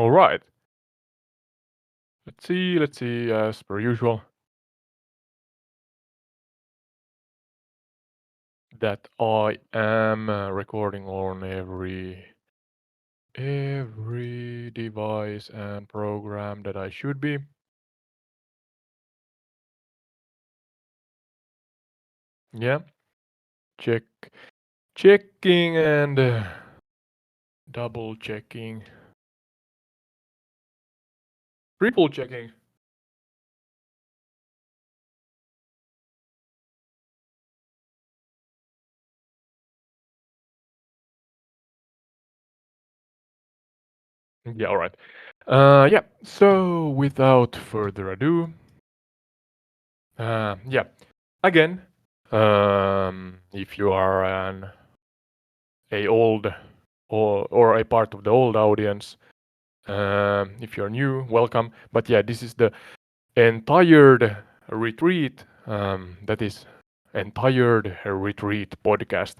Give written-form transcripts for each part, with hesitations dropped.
All right. Let's see, as per usual, that I am recording on every device and program that I should be. Yeah, check, checking and double checking, triple checking. Yeah, all right. Yeah. So without further ado, yeah. Again, if you are a old or a part of the old audience, if you're new, welcome. But yeah, this is the entire retreat. That is entire retreat podcast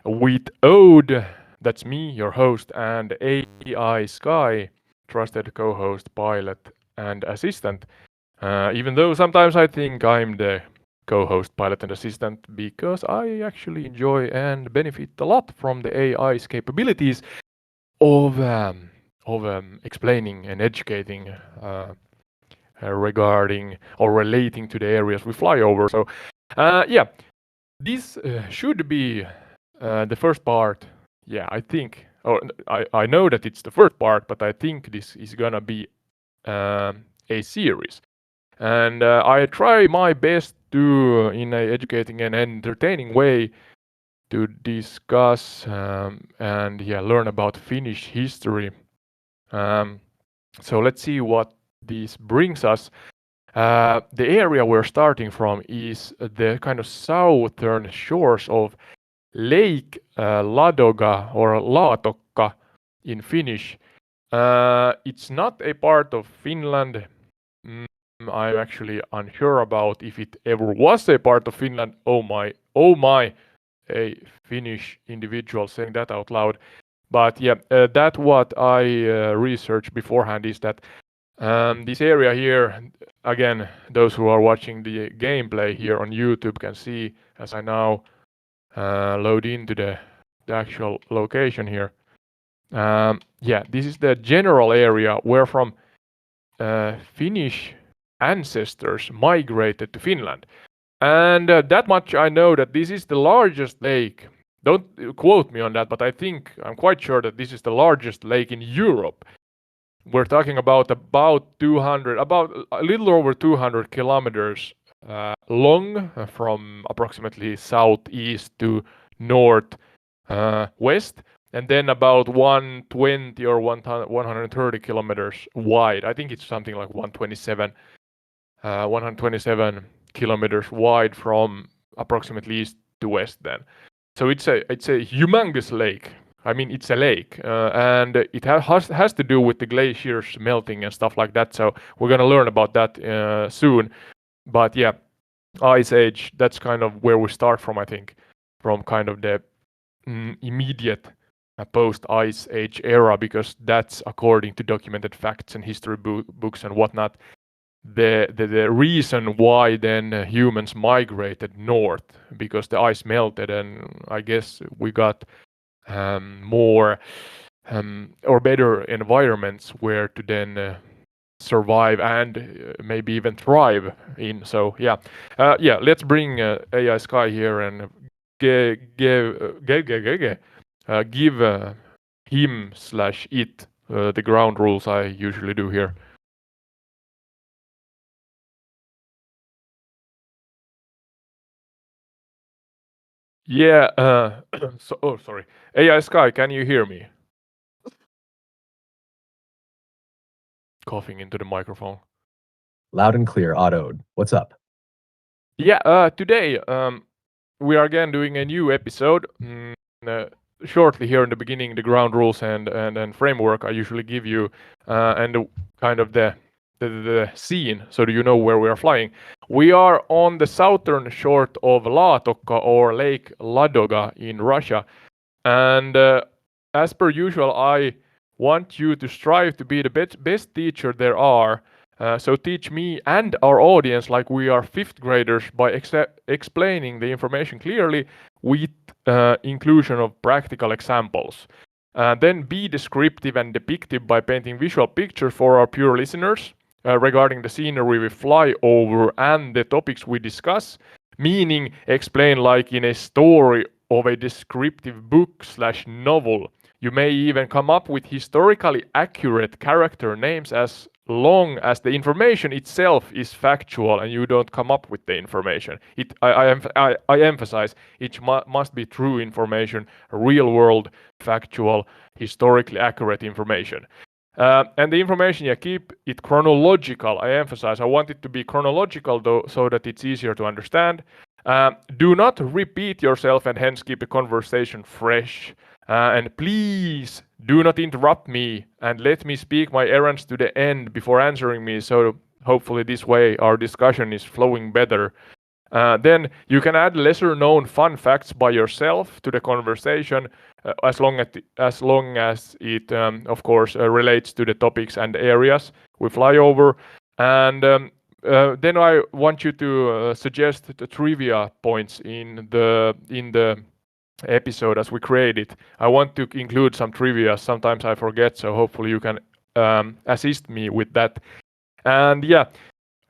with Ode. That's me, your host, and AI Sky, trusted co-host, pilot, and assistant. Even though sometimes I think I'm the co-host, pilot, and assistant because I actually enjoy and benefit a lot from the AI's capabilities of explaining and educating regarding or relating to the areas we fly over. So, yeah, this should be the first part. Yeah, I think, or I know that it's the first part, but I think this is gonna be a series. And I try my best to, in a educating and entertaining way, to discuss and yeah, learn about Finnish history. So let's see what this brings us. The area we're starting from is the kind of southern shores of Lake Ladoga or Laatokka in Finnish. It's not a part of Finland. Mm, I'm actually unsure about if it ever was a part of Finland. Oh my, a Finnish individual saying that out loud. But yeah, that what I researched beforehand is that this area here, again, those who are watching the gameplay here on YouTube can see as I now load into the actual location here. Yeah, this is the general area where from Finnish ancestors migrated to Finland. And that much I know that this is the largest lake. Don't quote me on that, but I'm quite sure that this is the largest lake in Europe. We're talking about 200, about a little over 200 kilometers long, from approximately southeast to north west, and then about 120 or 130 kilometers wide. I think it's something like 127 kilometers wide from approximately east to west then. So it's a humongous lake. I mean, it's a lake, and it has to do with the glaciers melting and stuff like that. So we're gonna learn about that soon. But yeah, Ice Age. That's kind of where we start from. I think from kind of the immediate post Ice Age era, because that's according to documented facts and history books and whatnot. The reason why then humans migrated north, because the ice melted, and I guess we got more or better environments where to then survive and maybe even thrive in. So yeah, yeah. Let's bring AI Sky here and give him/it the ground rules I usually do here. Yeah. So, oh, sorry. AI Sky, can you hear me? Coughing into the microphone. Loud and clear, autoed. What's up? Yeah. Today, we are again doing a new episode. Uh, Shortly here in the beginning, the ground rules and framework I usually give you, and kind of the scene, so do you know where we are flying. We are on the southern shore of Laatokka or Lake Ladoga in Russia, and as per usual, I want you to strive to be the best teacher there are. So teach me and our audience like we are fifth graders by explaining the information clearly with inclusion of practical examples. Then be descriptive and depictive by painting visual pictures for our pure listeners regarding the scenery we fly over and the topics we discuss, meaning explain like in a story of a descriptive book/novel. You may even come up with historically accurate character names as long as the information itself is factual and you don't come up with the information. I emphasize it must be true information, real world, factual, historically accurate information. And the information, keep it chronological. I emphasize, I want it to be chronological though, so that it's easier to understand. Do not repeat yourself and hence keep the conversation fresh. And please do not interrupt me and let me speak my errands to the end before answering me. So hopefully this way our discussion is flowing better. Then you can add lesser known fun facts by yourself to the conversation as long as it of course relates to the topics and areas we fly over. And then I want you to suggest the trivia points in the episode as we create it. I want to include some trivia. Sometimes I forget, so hopefully you can assist me with that. And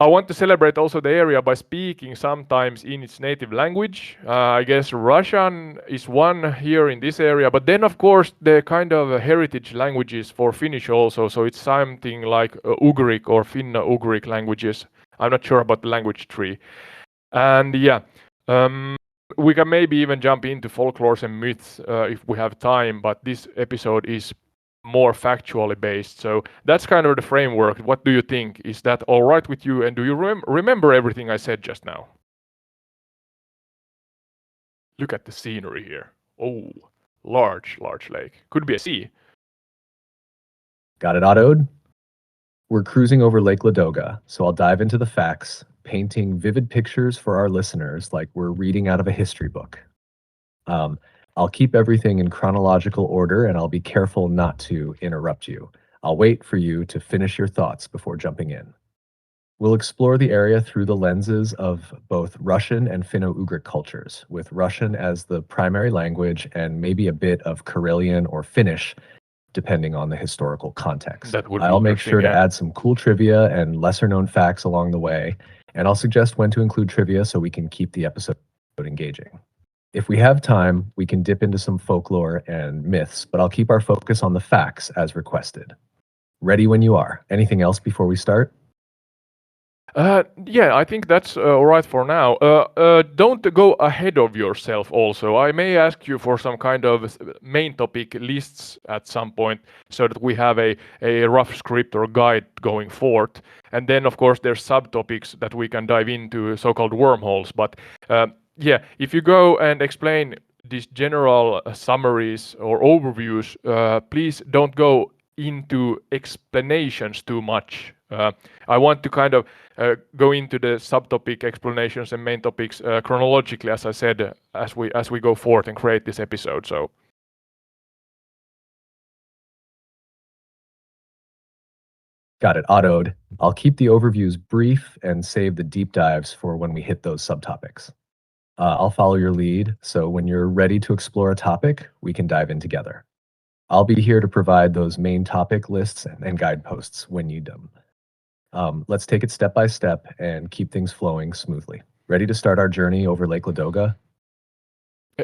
I want to celebrate also the area by speaking sometimes in its native language. I guess Russian is one here in this area, but then of course the kind of heritage languages for Finnish also. So it's something like Ugric or Finno-Ugric languages. I'm not sure about the language tree. And we can maybe even jump into folklores and myths if we have time, but this episode is more factually based. So that's kind of the framework. What do you think? Is that all right with you? And do you remember everything I said just now? Look at the scenery here. Oh, large lake. Could be a sea. Got it autoed? We're cruising over Lake Ladoga, so I'll dive into the facts, painting vivid pictures for our listeners like we're reading out of a history book. I'll keep everything in chronological order and I'll be careful not to interrupt you. I'll wait for you to finish your thoughts before jumping in. We'll explore the area through the lenses of both Russian and Finno-Ugric cultures, with Russian as the primary language and maybe a bit of Karelian or Finnish, depending on the historical context. I'll make sure to add some cool trivia and lesser known facts along the way, and I'll suggest when to include trivia so we can keep the episode engaging. If we have time, we can dip into some folklore and myths, but I'll keep our focus on the facts as requested. Ready when you are. Anything else before we start? I think that's all right for now. Don't go ahead of yourself also. I may ask you for some kind of main topic lists at some point so that we have a rough script or guide going forth. And then, of course, there's subtopics that we can dive into, so-called wormholes. But if you go and explain these general summaries or overviews, please don't go into explanations too much. I want to kind of go into the subtopic explanations and main topics chronologically, as I said, as we go forth and create this episode. So. Got it autoed. I'll keep the overviews brief and save the deep dives for when we hit those subtopics. I'll follow your lead, so when you're ready to explore a topic, we can dive in together. I'll be here to provide those main topic lists and guideposts when you need them. Let's take it step by step and keep things flowing smoothly. Ready to start our journey over Lake Ladoga?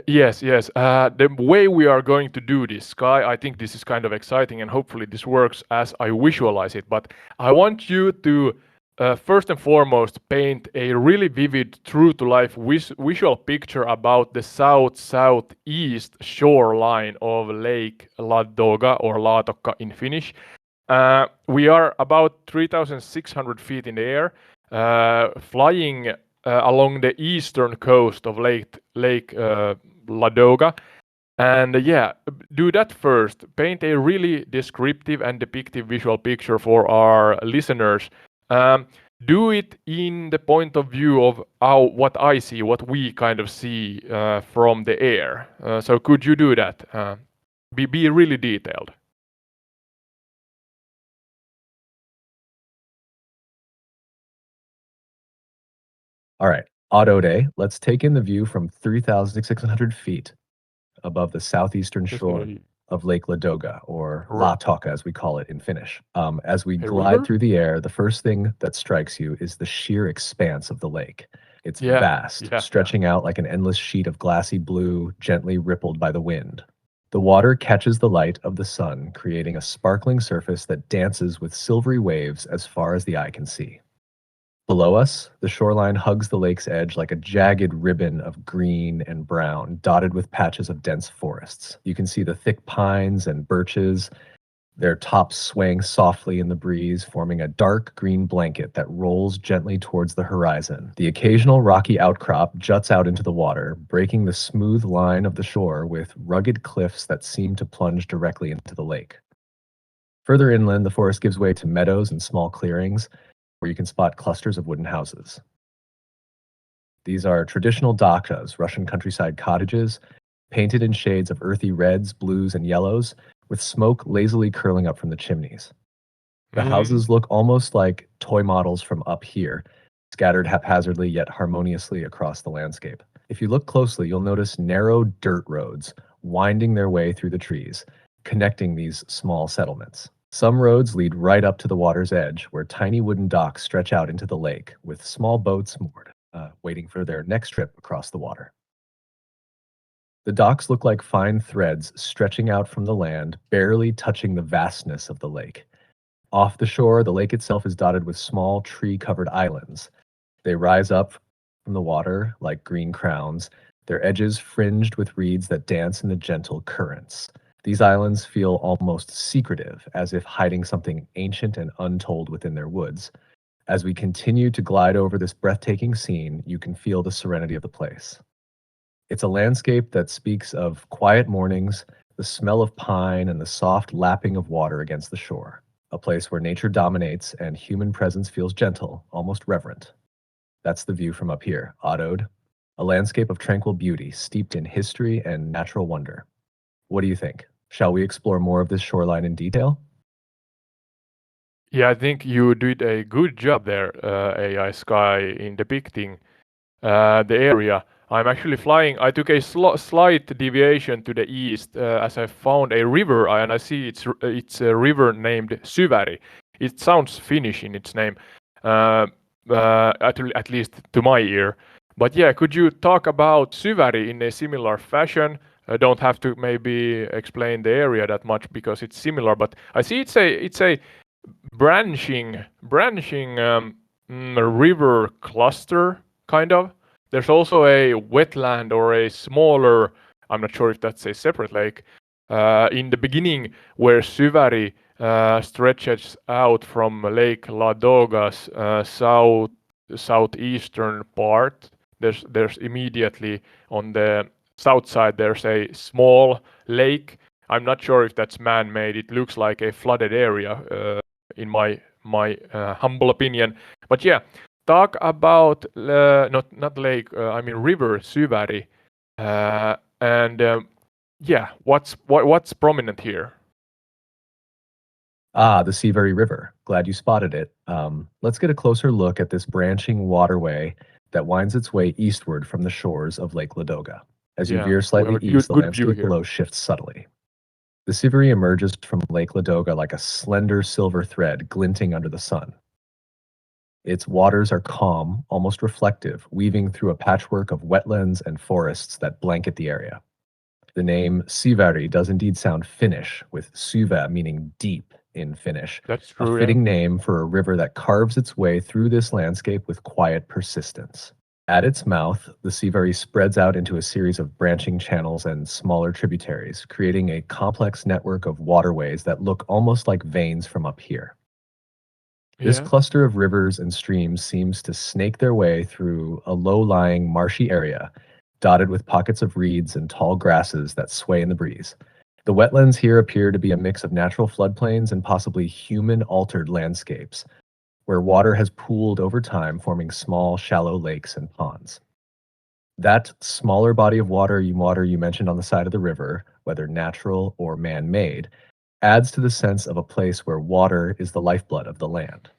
Yes. The way we are going to do this, Sky, I think this is kind of exciting and hopefully this works as I visualize it. But I want you to first and foremost paint a really vivid, true-to-life visual picture about the southeast shoreline of Lake Ladoga or Ladoga in Finnish. We are about 3,600 feet in the air, flying along the eastern coast of Lake Ladoga. And do that first. Paint a really descriptive and depictive visual picture for our listeners. Do it in the point of view of what I see, what we kind of see from the air. So could you do that? Be really detailed. All right, auto day. Let's take in the view from 3,600 feet above the southeastern There's shore of Lake Ladoga, or r- Ladoga as we call it in Finnish. As we a glide river? through the air, the first thing that strikes you is the sheer expanse of the lake. It's Yeah, vast, yeah. stretching out like an endless sheet of glassy blue, gently rippled by the wind. The water catches the light of the sun, creating a sparkling surface that dances with silvery waves as far as the eye can see. Below us, the shoreline hugs the lake's edge like a jagged ribbon of green and brown, dotted with patches of dense forests. You can see the thick pines and birches, their tops swaying softly in the breeze, forming a dark green blanket that rolls gently towards the horizon. The occasional rocky outcrop juts out into the water, breaking the smooth line of the shore with rugged cliffs that seem to plunge directly into the lake. Further inland, the forest gives way to meadows and small clearings where you can spot clusters of wooden houses. These are traditional dakas, Russian countryside cottages, painted in shades of earthy reds, blues, and yellows, with smoke lazily curling up from the chimneys. The Mm, houses look almost like toy models from up here, scattered haphazardly yet harmoniously across the landscape. If you look closely, you'll notice narrow dirt roads winding their way through the trees, connecting these small settlements. Some roads lead right up to the water's edge, where tiny wooden docks stretch out into the lake, with small boats moored, waiting for their next trip across the water. The docks look like fine threads stretching out from the land, barely touching the vastness of the lake. Off the shore, the lake itself is dotted with small tree covered islands. They rise up from the water like green crowns, their edges fringed with reeds that dance in the gentle currents. These islands feel almost secretive, as if hiding something ancient and untold within their woods. As we continue to glide over this breathtaking scene, you can feel the serenity of the place. It's a landscape that speaks of quiet mornings, the smell of pine, and the soft lapping of water against the shore. A place where nature dominates and human presence feels gentle, almost reverent. That's the view from up here, Oddode. A landscape of tranquil beauty, steeped in history and natural wonder. What do you think? Shall we explore more of this shoreline in detail? Yeah, I think you did a good job there, AI Sky, in depicting the area. I'm actually flying. I took a slight deviation to the east as I found a river, and I see it's a river named Syväri. It sounds Finnish in its name, uh, at least to my ear. But yeah, could you talk about Syväri in a similar fashion? Don't have to maybe explain the area that much because it's similar, but I see it's a river cluster kind of. There's also a wetland or a smaller, I'm not sure if that's a separate lake, in the beginning where Syväri stretches out from Lake Ladoga's southeastern part. There's immediately on the south side there's a small lake. I'm not sure if that's man-made. It looks like a flooded area, in my humble opinion. But yeah, talk about not lake. I mean river Syväri, and yeah, what's prominent here? Ah, the Seabury River. Glad you spotted it. Let's get a closer look at this branching waterway that winds its way eastward from the shores of Lake Ladoga. As you Yeah, veer we have slightly a east, the good view landscape here. below shifts subtly. The Seabury emerges from Lake Ladoga like a slender silver thread glinting under the sun. Its waters are calm, almost reflective, weaving through a patchwork of wetlands and forests that blanket the area. The name Sivari does indeed sound Finnish, with syvä meaning deep in Finnish, That's a true. Yeah. fitting name for a river that carves its way through this landscape with quiet persistence. At its mouth, the Sivari spreads out into a series of branching channels and smaller tributaries, creating a complex network of waterways that look almost like veins from up here. This Yeah. cluster of rivers and streams seems to snake their way through a low-lying, marshy area, dotted with pockets of reeds and tall grasses that sway in the breeze. The wetlands here appear to be a mix of natural floodplains and possibly human-altered landscapes, where water has pooled over time, forming small, shallow lakes and ponds. That smaller body of water you mentioned on the side of the river, whether natural or man-made, adds to the sense of a place where water is the lifeblood of the land.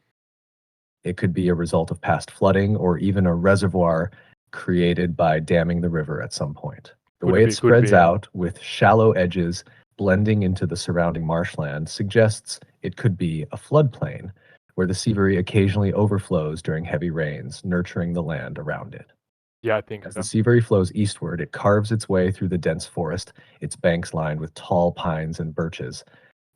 It could be a result of past flooding or even a reservoir created by damming the river at some point. The way it Could be, spreads yeah. out with shallow edges blending into the surrounding marshland suggests it could be a floodplain where the Seabury occasionally overflows during heavy rains, nurturing the land around it. Yeah, I think As the so. Seabury flows eastward, it carves its way through the dense forest, its banks lined with tall pines and birches,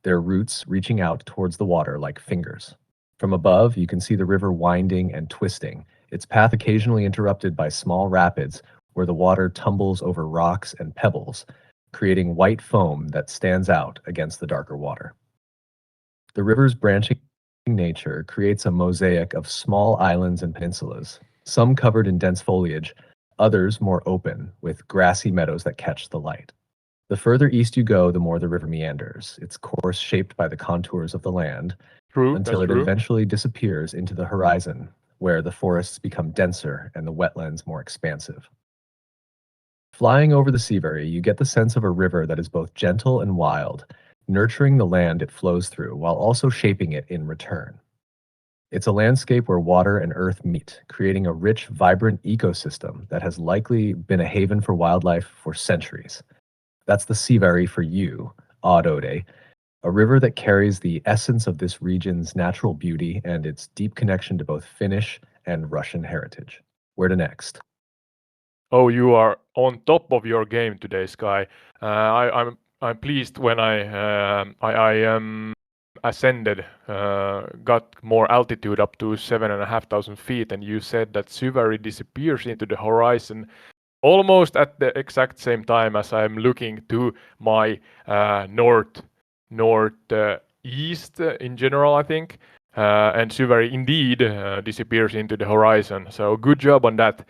their roots reaching out towards the water like fingers. From above, you can see the river winding and twisting, its path occasionally interrupted by small rapids where the water tumbles over rocks and pebbles, creating white foam that stands out against the darker water. The river's branching nature creates a mosaic of small islands and peninsulas, some covered in dense foliage, others more open, with grassy meadows that catch the light. The further east you go, the more the river meanders, its course shaped by the contours of the land, True, until that's it true. eventually disappears into the horizon, where the forests become denser and the wetlands more expansive. Flying over the Seabury, you get the sense of a river that is both gentle and wild, nurturing the land it flows through while also shaping it in return. It's a landscape where water and earth meet, creating a rich, vibrant ecosystem that has likely been a haven for wildlife for centuries. That's the Seabury for you, Audode, a river that carries the essence of this region's natural beauty and its deep connection to both Finnish and Russian heritage. Where to next? Oh, you are on top of your game today, Sky. I'm pleased when I ascended, got more altitude up to 7,500 feet, and you said that Syvary disappears into the horizon almost at the exact same time as I'm looking to my northeast in general, I think. And Syvary indeed disappears into the horizon. So good job on that.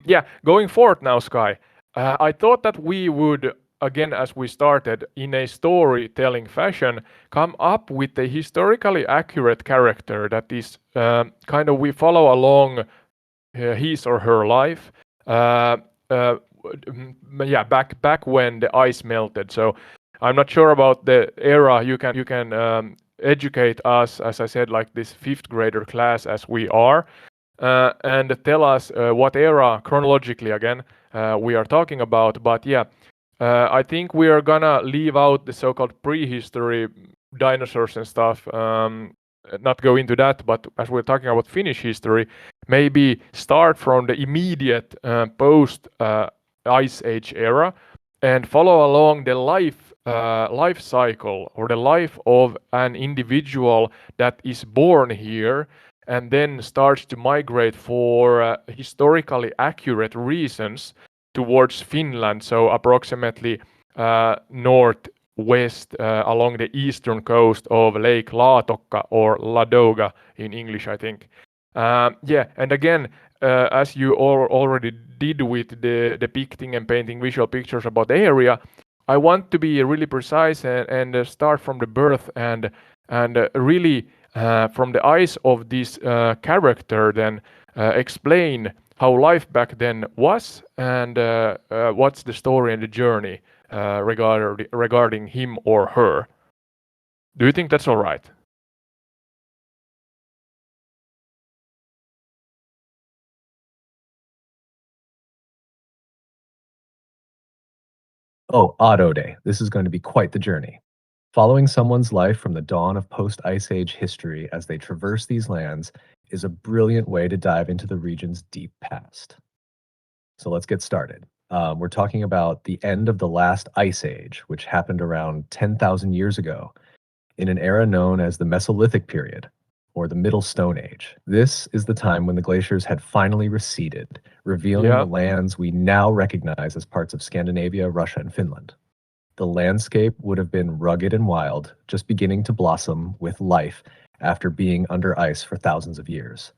Yeah, going forward now, Sky. I thought that we would, again, as we started, in a storytelling fashion, come up with a historically accurate character that is kind of we follow along his or her life. Uh, uh, yeah, back when the ice melted. So I'm not sure about the era. You can educate us, as I said, like this fifth grader class as we are, and tell us what era chronologically again we are talking about. But yeah, I think we are gonna leave out the so-called prehistory dinosaurs and stuff. Not go into that, but as we're talking about Finnish history, maybe start from the immediate post Ice Age era and follow along the life cycle or the life of an individual that is born here and then starts to migrate for historically accurate reasons towards Finland, so approximately northwest along the eastern coast of Lake Ladoga or Ladoga in English, I think. Yeah, and again, as you already did with the depicting and painting visual pictures about the area, I want to be really precise and start from the birth and really from the eyes of this character, then explain how life back then was and what's the story and the journey regarding him or her. Do you think that's all right? Oh, Auto Day. This is going to be quite the journey. Following someone's life from the dawn of post Ice Age history as they traverse these lands is a brilliant way to dive into the region's deep past. So let's get started. We're talking about the end of the last Ice Age, which happened around 10,000 years ago in an era known as the Mesolithic period or the Middle Stone Age. This is the time when the glaciers had finally receded, revealing Yeah. the lands we now recognize as parts of Scandinavia, Russia, and Finland. The landscape would have been rugged and wild, just beginning to blossom with life after being under ice for thousands of years.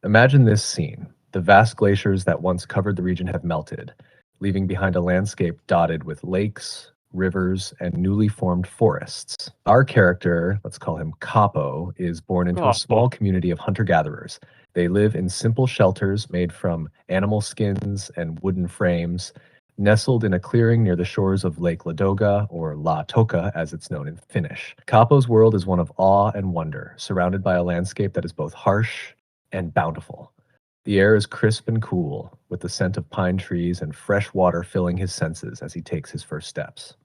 Imagine this scene. The vast glaciers that once covered the region have melted, leaving behind a landscape dotted with lakes, rivers, and newly formed forests. Our character, let's call him Capo, is born into a small Kaapo. community of hunter gatherers. They live in simple shelters made from animal skins and wooden frames. Nestled in a clearing near the shores of Lake Ladoga, or La Toka as it's known in Finnish. Capo's world is one of awe and wonder, surrounded by a landscape that is both harsh and bountiful. The air is crisp and cool, with the scent of pine trees and fresh water filling his senses as he takes his first steps.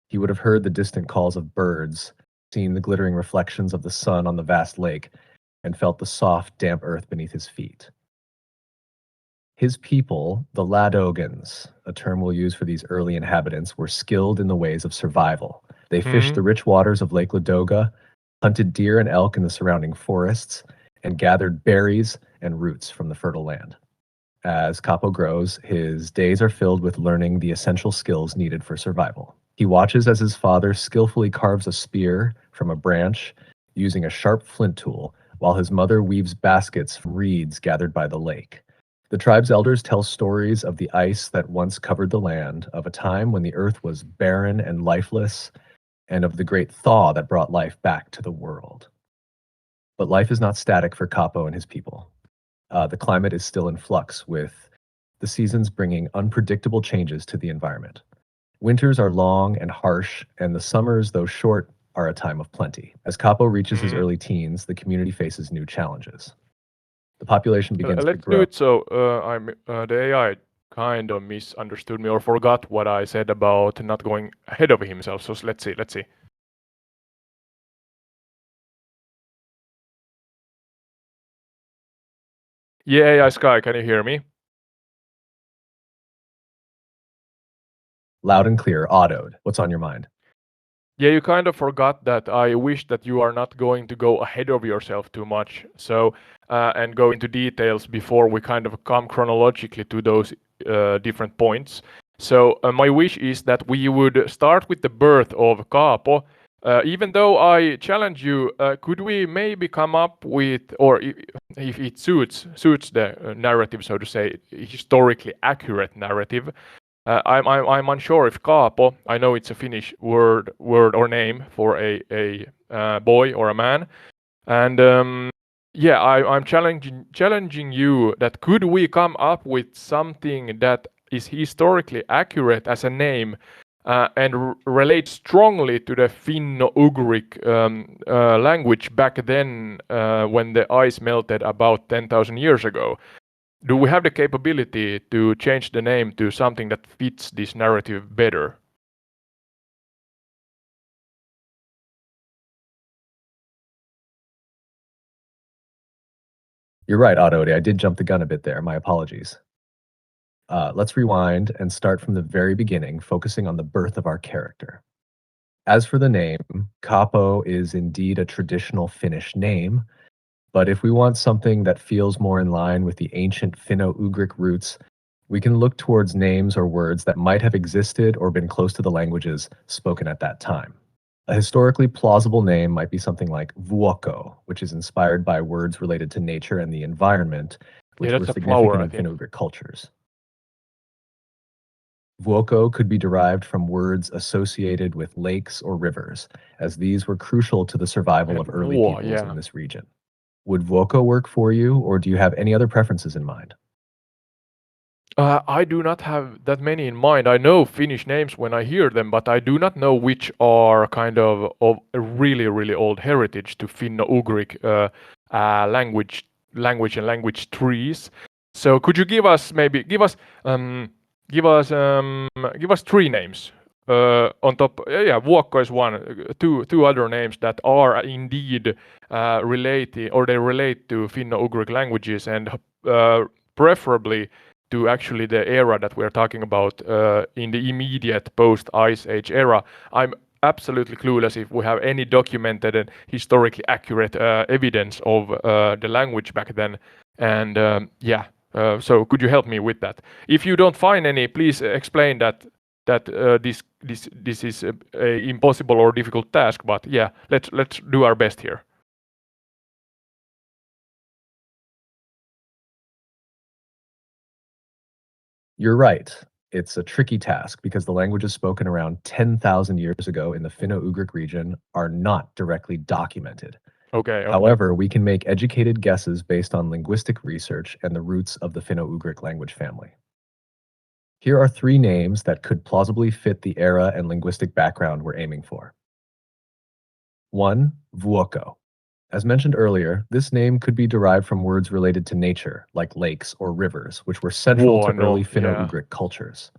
He would have heard the distant calls of birds, seen the glittering reflections of the sun on the vast lake, and felt the soft, damp earth beneath his feet. His people, the Ladogans, a term we'll use for these early inhabitants, were skilled in the ways of survival. They fished Hmm. the rich waters of Lake Ladoga, hunted deer and elk in the surrounding forests, and gathered berries and roots from the fertile land. As Capo grows, his days are filled with learning the essential skills needed for survival. He watches as his father skillfully carves a spear from a branch using a sharp flint tool, while his mother weaves baskets from reeds gathered by the lake. The tribe's elders tell stories of the ice that once covered the land, of a time when the earth was barren and lifeless, and of the great thaw that brought life back to the world. But life is not static for Capo and his people. The climate is still in flux, with the seasons bringing unpredictable changes to the environment. Winters are long and harsh, and the summers, though short, are a time of plenty. As Capo reaches his Hmm. early teens, the community faces new challenges. The population begins to Let's do grow. it so the AI kind of misunderstood me or forgot what I said about not going ahead of himself. So let's see. Let's see. Yeah, AI Sky, can you hear me? Loud and clear, autoed. What's on your mind? Yeah, you kind of forgot that I wish that you are not going to go ahead of yourself too much. So, and go into details before we kind of come chronologically to those different points. So, my wish is that we would start with the birth of Capo. Even though I challenge you, could we maybe come up with, or if it suits the narrative, so to say, historically accurate narrative, I'm unsure if Kaapo. I know it's a Finnish word or name for a boy or a man, and yeah, I'm challenging you that could we come up with something that is historically accurate as a name and relates strongly to the Finno-Ugric language back then when the ice melted about 10,000 years ago. Do we have the capability to change the name to something that fits this narrative better? You're right, Autode. I did jump the gun a bit there. My apologies. Let's rewind and start from the very beginning, focusing on the birth of our character. As for the name, Capo is indeed a traditional Finnish name, but if we want something that feels more in line with the ancient Finno-Ugric roots, we can look towards names or words that might have existed or been close to the languages spoken at that time. A historically plausible name might be something like Vuoko, which is inspired by words related to nature and the environment, Yeah, which were that's a flower, significant I in think. Finno-Ugric cultures. Vuoko could be derived from words associated with lakes or rivers, as these were crucial to the survival of early Vuo, peoples yeah. in this region. Would Vuoko work for you, or do you have any other preferences in mind? I do not have that many in mind. I know Finnish names when I hear them, but I do not know which are kind of a really, really old heritage to Finno-Ugric language and language trees. So could you give us maybe um, give us three names on top? Yeah, Vuokko is one. Two other names that are indeed related or they relate to Finno-Ugric languages and preferably to actually the era that we're talking about in the immediate post Ice Age era. I'm absolutely clueless if we have any documented and historically accurate evidence of the language back then. And yeah, so could you help me with that? If you don't find any, please explain that this is a impossible or difficult task. But yeah, let's do our best here. You're right. It's a tricky task because the languages spoken around 10,000 years ago in the Finno-Ugric region are not directly documented. Okay, okay. However, we can make educated guesses based on linguistic research and the roots of the Finno-Ugric language family. Here are three names that could plausibly fit the era and linguistic background we're aiming for. 1. Vuoko. As mentioned earlier, this name could be derived from words related to nature, like lakes or rivers, which were central to Vuono, early yeah. Finno-Ugric cultures.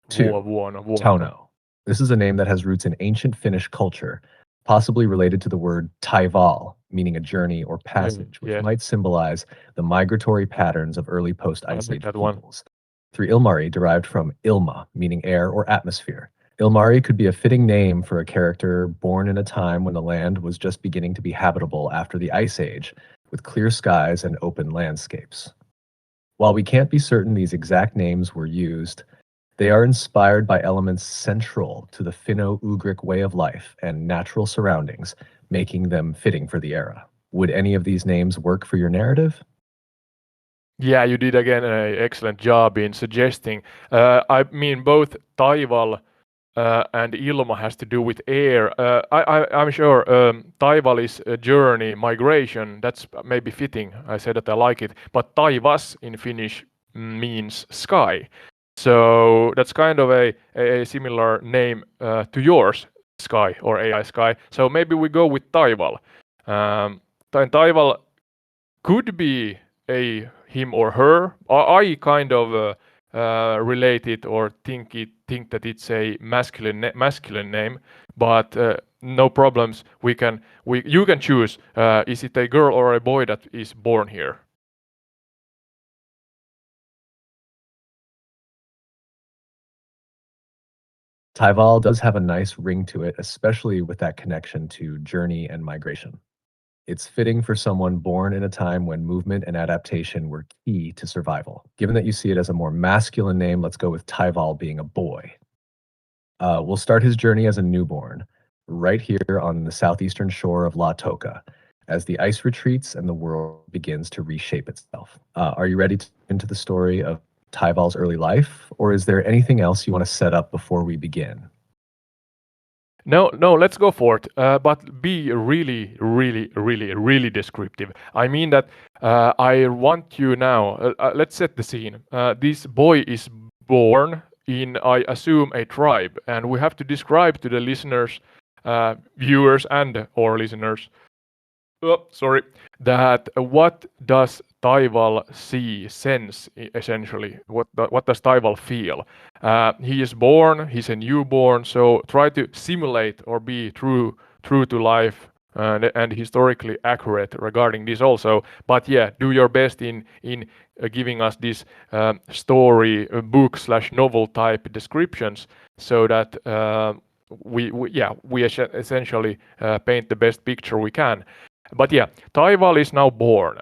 2. Vuono. Tauno. This is a name that has roots in ancient Finnish culture, possibly related to the word taival, meaning a journey or passage, which Yes, might symbolize the migratory patterns of early I post-Ice like Age that one. peoples. 3. Ilmari, derived from ilma, meaning air or atmosphere. Ilmari could be a fitting name for a character born in a time when the land was just beginning to be habitable after the Ice Age, with clear skies and open landscapes. While we can't be certain these exact names were used, they are inspired by elements central to the Finno-Ugric way of life and natural surroundings, making them fitting for the era. Would any of these names work for your narrative? Yeah, you did again an excellent job in suggesting. I mean, both Taival and Ilma has to do with air. I'm sure Taival is a journey, migration. That's maybe fitting. I said that I like it. But Taivas in Finnish means sky. So that's kind of a similar name to yours, Sky or AI Sky. So maybe we go with Taival. Taival could be a him or her. I kind of relate it or think that it's a masculine name, but no problems. You can choose. Is it a girl or a boy that is born here? Taival does have a nice ring to it, especially with that connection to journey and migration. It's fitting for someone born in a time when movement and adaptation were key to survival. Given that you see it as a more masculine name, let's go with Taival being a boy. We'll start his journey as a newborn, right here on the southeastern shore of Ladoga, as the ice retreats and the world begins to reshape itself. Are you ready to into the story of Taival's early life, or is there anything else you want to set up before we begin? No, let's go for it. But be really descriptive. I mean that I want you now. Let's set the scene. This boy is born in, I assume, a tribe, and we have to describe to the listeners, viewers, and or listeners. Oh, sorry. That what does Taival see, sense, essentially? What does Taival feel? He is born. He's a newborn. So try to simulate or be true to life and historically accurate regarding this also. But yeah, do your best in giving us this story book slash novel type descriptions so that we essentially paint the best picture we can. But yeah, Taival is now born.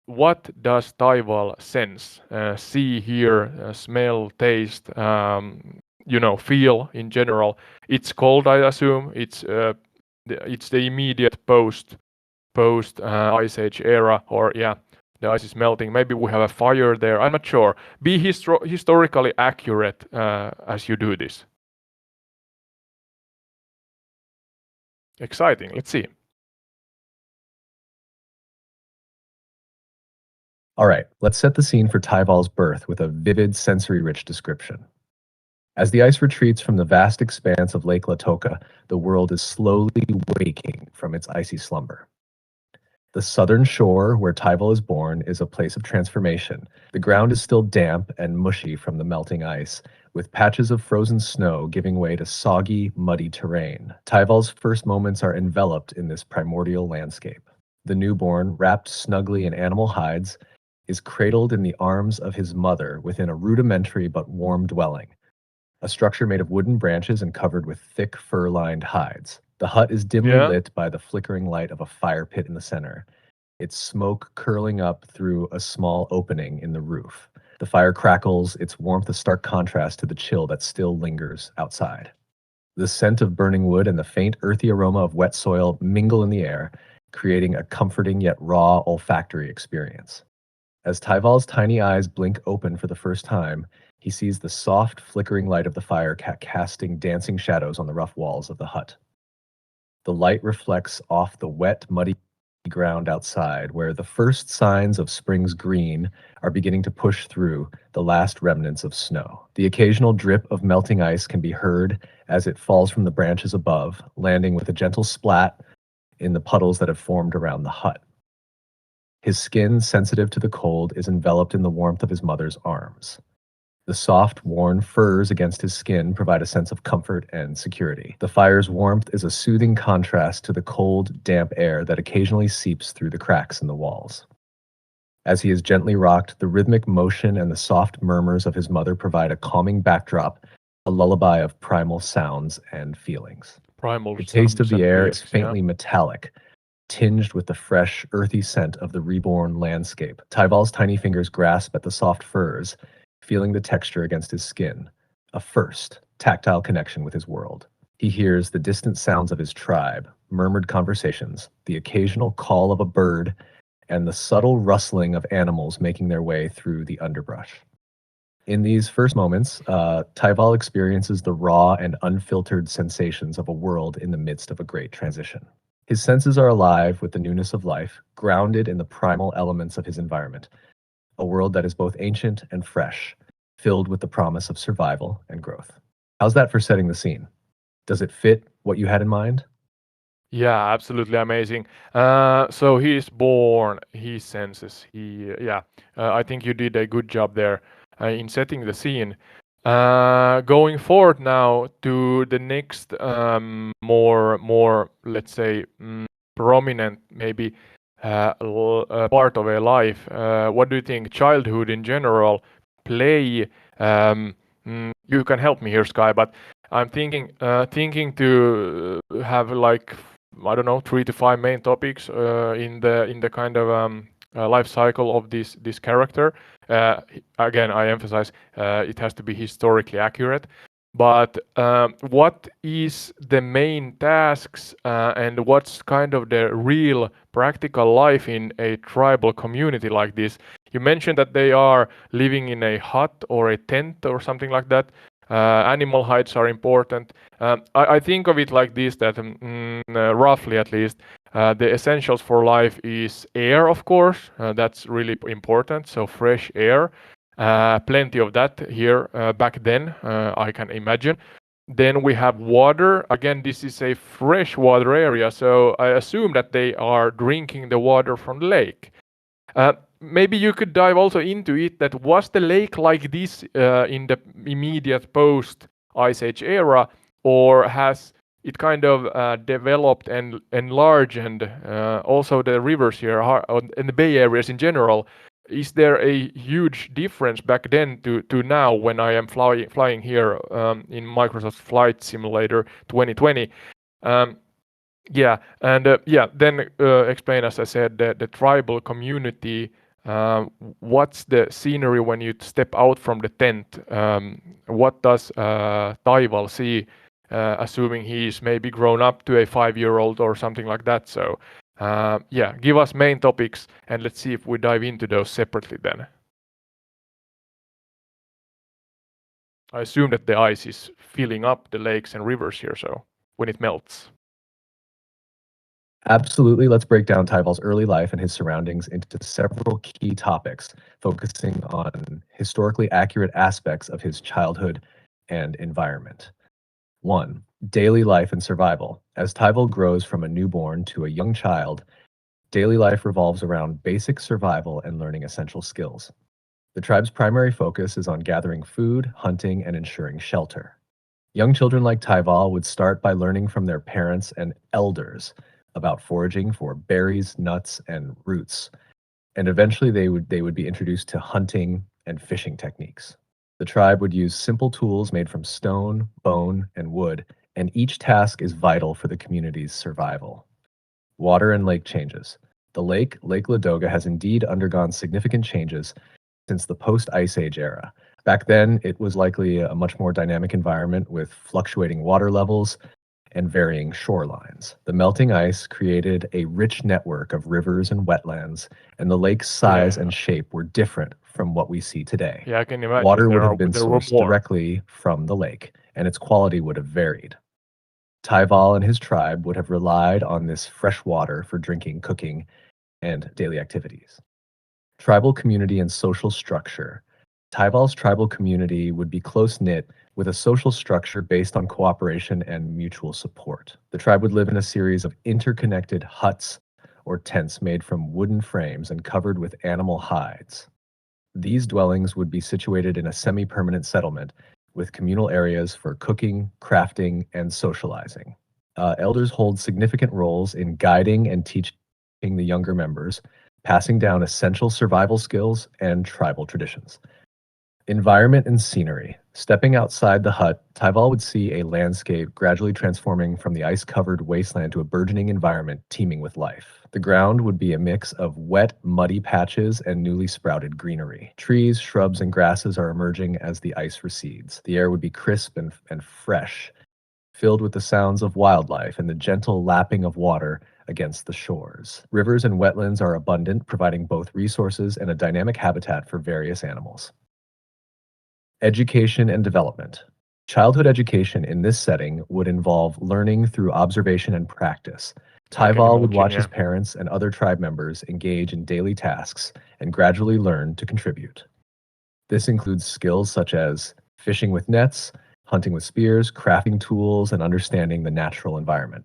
What does Taival sense? See, hear, smell, taste, feel in general. It's cold, I assume. It's the immediate post Ice Age era, or yeah, the ice is melting. Maybe we have a fire there. I'm not sure. Be historically accurate as you do this. Exciting. Let's see. All right, let's set the scene for Taival's birth with a vivid, sensory-rich description. As the ice retreats from the vast expanse of Lake Ladoga, the world is slowly waking from its icy slumber. The southern shore, where Taival is born, is a place of transformation. The ground is still damp and mushy from the melting ice, with patches of frozen snow giving way to soggy, muddy terrain. Taival's first moments are enveloped in this primordial landscape. The newborn, wrapped snugly in animal hides, is cradled in the arms of his mother within a rudimentary but warm dwelling, a structure made of wooden branches and covered with thick fur-lined hides. The hut is dimly Yeah. lit by the flickering light of a fire pit in the center, its smoke curling up through a small opening in the roof. The fire crackles, its warmth a stark contrast to the chill that still lingers outside. The scent of burning wood and the faint earthy aroma of wet soil mingle in the air, creating a comforting yet raw olfactory experience. As Taival's tiny eyes blink open for the first time, he sees the soft, flickering light of the fire casting dancing shadows on the rough walls of the hut. The light reflects off the wet, muddy ground outside, where the first signs of spring's green are beginning to push through the last remnants of snow. The occasional drip of melting ice can be heard as it falls from the branches above, landing with a gentle splat in the puddles that have formed around the hut. His skin, sensitive to the cold, is enveloped in the warmth of his mother's arms. The soft, worn furs against his skin provide a sense of comfort and security. The fire's warmth is a soothing contrast to the cold, damp air that occasionally seeps through the cracks in the walls. As he is gently rocked, the rhythmic motion and the soft murmurs of his mother provide a calming backdrop, a lullaby of primal sounds and feelings. Primal The taste of sounds the and air is feelings, yeah. faintly metallic, tinged with the fresh, earthy scent of the reborn landscape. Tyval's tiny fingers grasp at the soft furs, feeling the texture against his skin, a first tactile connection with his world. He hears the distant sounds of his tribe, murmured conversations, the occasional call of a bird, and the subtle rustling of animals making their way through the underbrush. In these first moments, Tyval experiences the raw and unfiltered sensations of a world in the midst of a great transition. His senses are alive with the newness of life, grounded in the primal elements of his environment, a world that is both ancient and fresh, filled with the promise of survival and growth. How's that for setting the scene? Does it fit what you had in mind? Yeah, absolutely amazing. So he's born, he senses, I think you did a good job there in setting the scene. Going forward now to the next more let's say prominent maybe part of a life. What do you think? Childhood in general, play. You can help me here, Sky, but I'm thinking to have like I don't know 3 to 5 main topics in the kind of life cycle of this character. Again, I emphasize it has to be historically accurate. But what is the main tasks and what's kind of the real practical life in a tribal community like this? You mentioned that they are living in a hut or a tent or something like that. Animal hides are important. I think of it like this, that roughly at least, the essentials for life is air, of course. That's really important. So fresh air, plenty of that here back then, I can imagine. Then we have water. Again, this is a freshwater area, so I assume that they are drinking the water from the lake. Maybe you could dive also into it, that was the lake like this in the immediate post Ice Age era, or has it kind of developed and enlarged, and also the rivers here and the Bay areas in general? Is there a huge difference back then to now when I am flying here in Microsoft Flight Simulator 2020? Then explain, as I said, the tribal community. What's the scenery when you step out from the tent? What does Taival see, assuming he's maybe grown up to a 5-year-old or something like that? So, give us main topics and let's see if we dive into those separately then. I assume that the ice is filling up the lakes and rivers here, so when it melts. Absolutely. Let's break down Tyval's early life and his surroundings into several key topics, focusing on historically accurate aspects of his childhood and environment. 1. Daily life and survival. As Tyval grows from a newborn to a young child, daily life revolves around basic survival and learning essential skills. The tribe's primary focus is on gathering food, hunting, and ensuring shelter. Young children like Tyval would start by learning from their parents and elders about foraging for berries, nuts, and roots. And eventually they would be introduced to hunting and fishing techniques. The tribe would use simple tools made from stone, bone, and wood, and each task is vital for the community's survival. Water and lake changes. The Lake Ladoga, has indeed undergone significant changes since the post-Ice Age era. Back then, it was likely a much more dynamic environment with fluctuating water levels and varying shorelines. The melting ice created a rich network of rivers and wetlands, and the lake's size and shape were different from what we see today. Yeah, I can imagine Water would have been there were sourced more. directly from the lake, and its quality would have varied. Tyval and his tribe would have relied on this fresh water for drinking, cooking, and daily activities. Tribal community and social structure. Tyval's tribal community would be close knit with a social structure based on cooperation and mutual support. The tribe would live in a series of interconnected huts or tents made from wooden frames and covered with animal hides. These dwellings would be situated in a semi permanent settlement with communal areas for cooking, crafting, and socializing. Elders hold significant roles in guiding and teaching the younger members, passing down essential survival skills and tribal traditions. Environment and scenery. Stepping outside the hut, Tyval would see a landscape gradually transforming from the ice-covered wasteland to a burgeoning environment teeming with life. The ground would be a mix of wet, muddy patches and newly sprouted greenery. Trees, shrubs, and grasses are emerging as the ice recedes. The air would be crisp and fresh, filled with the sounds of wildlife and the gentle lapping of water against the shores. Rivers and wetlands are abundant, providing both resources and a dynamic habitat for various animals. Education and development. Childhood education in this setting would involve learning through observation and practice. Tyval would watch his parents and other tribe members engage in daily tasks and gradually learn to contribute. This includes skills such as fishing with nets, hunting with spears, crafting tools, and understanding the natural environment.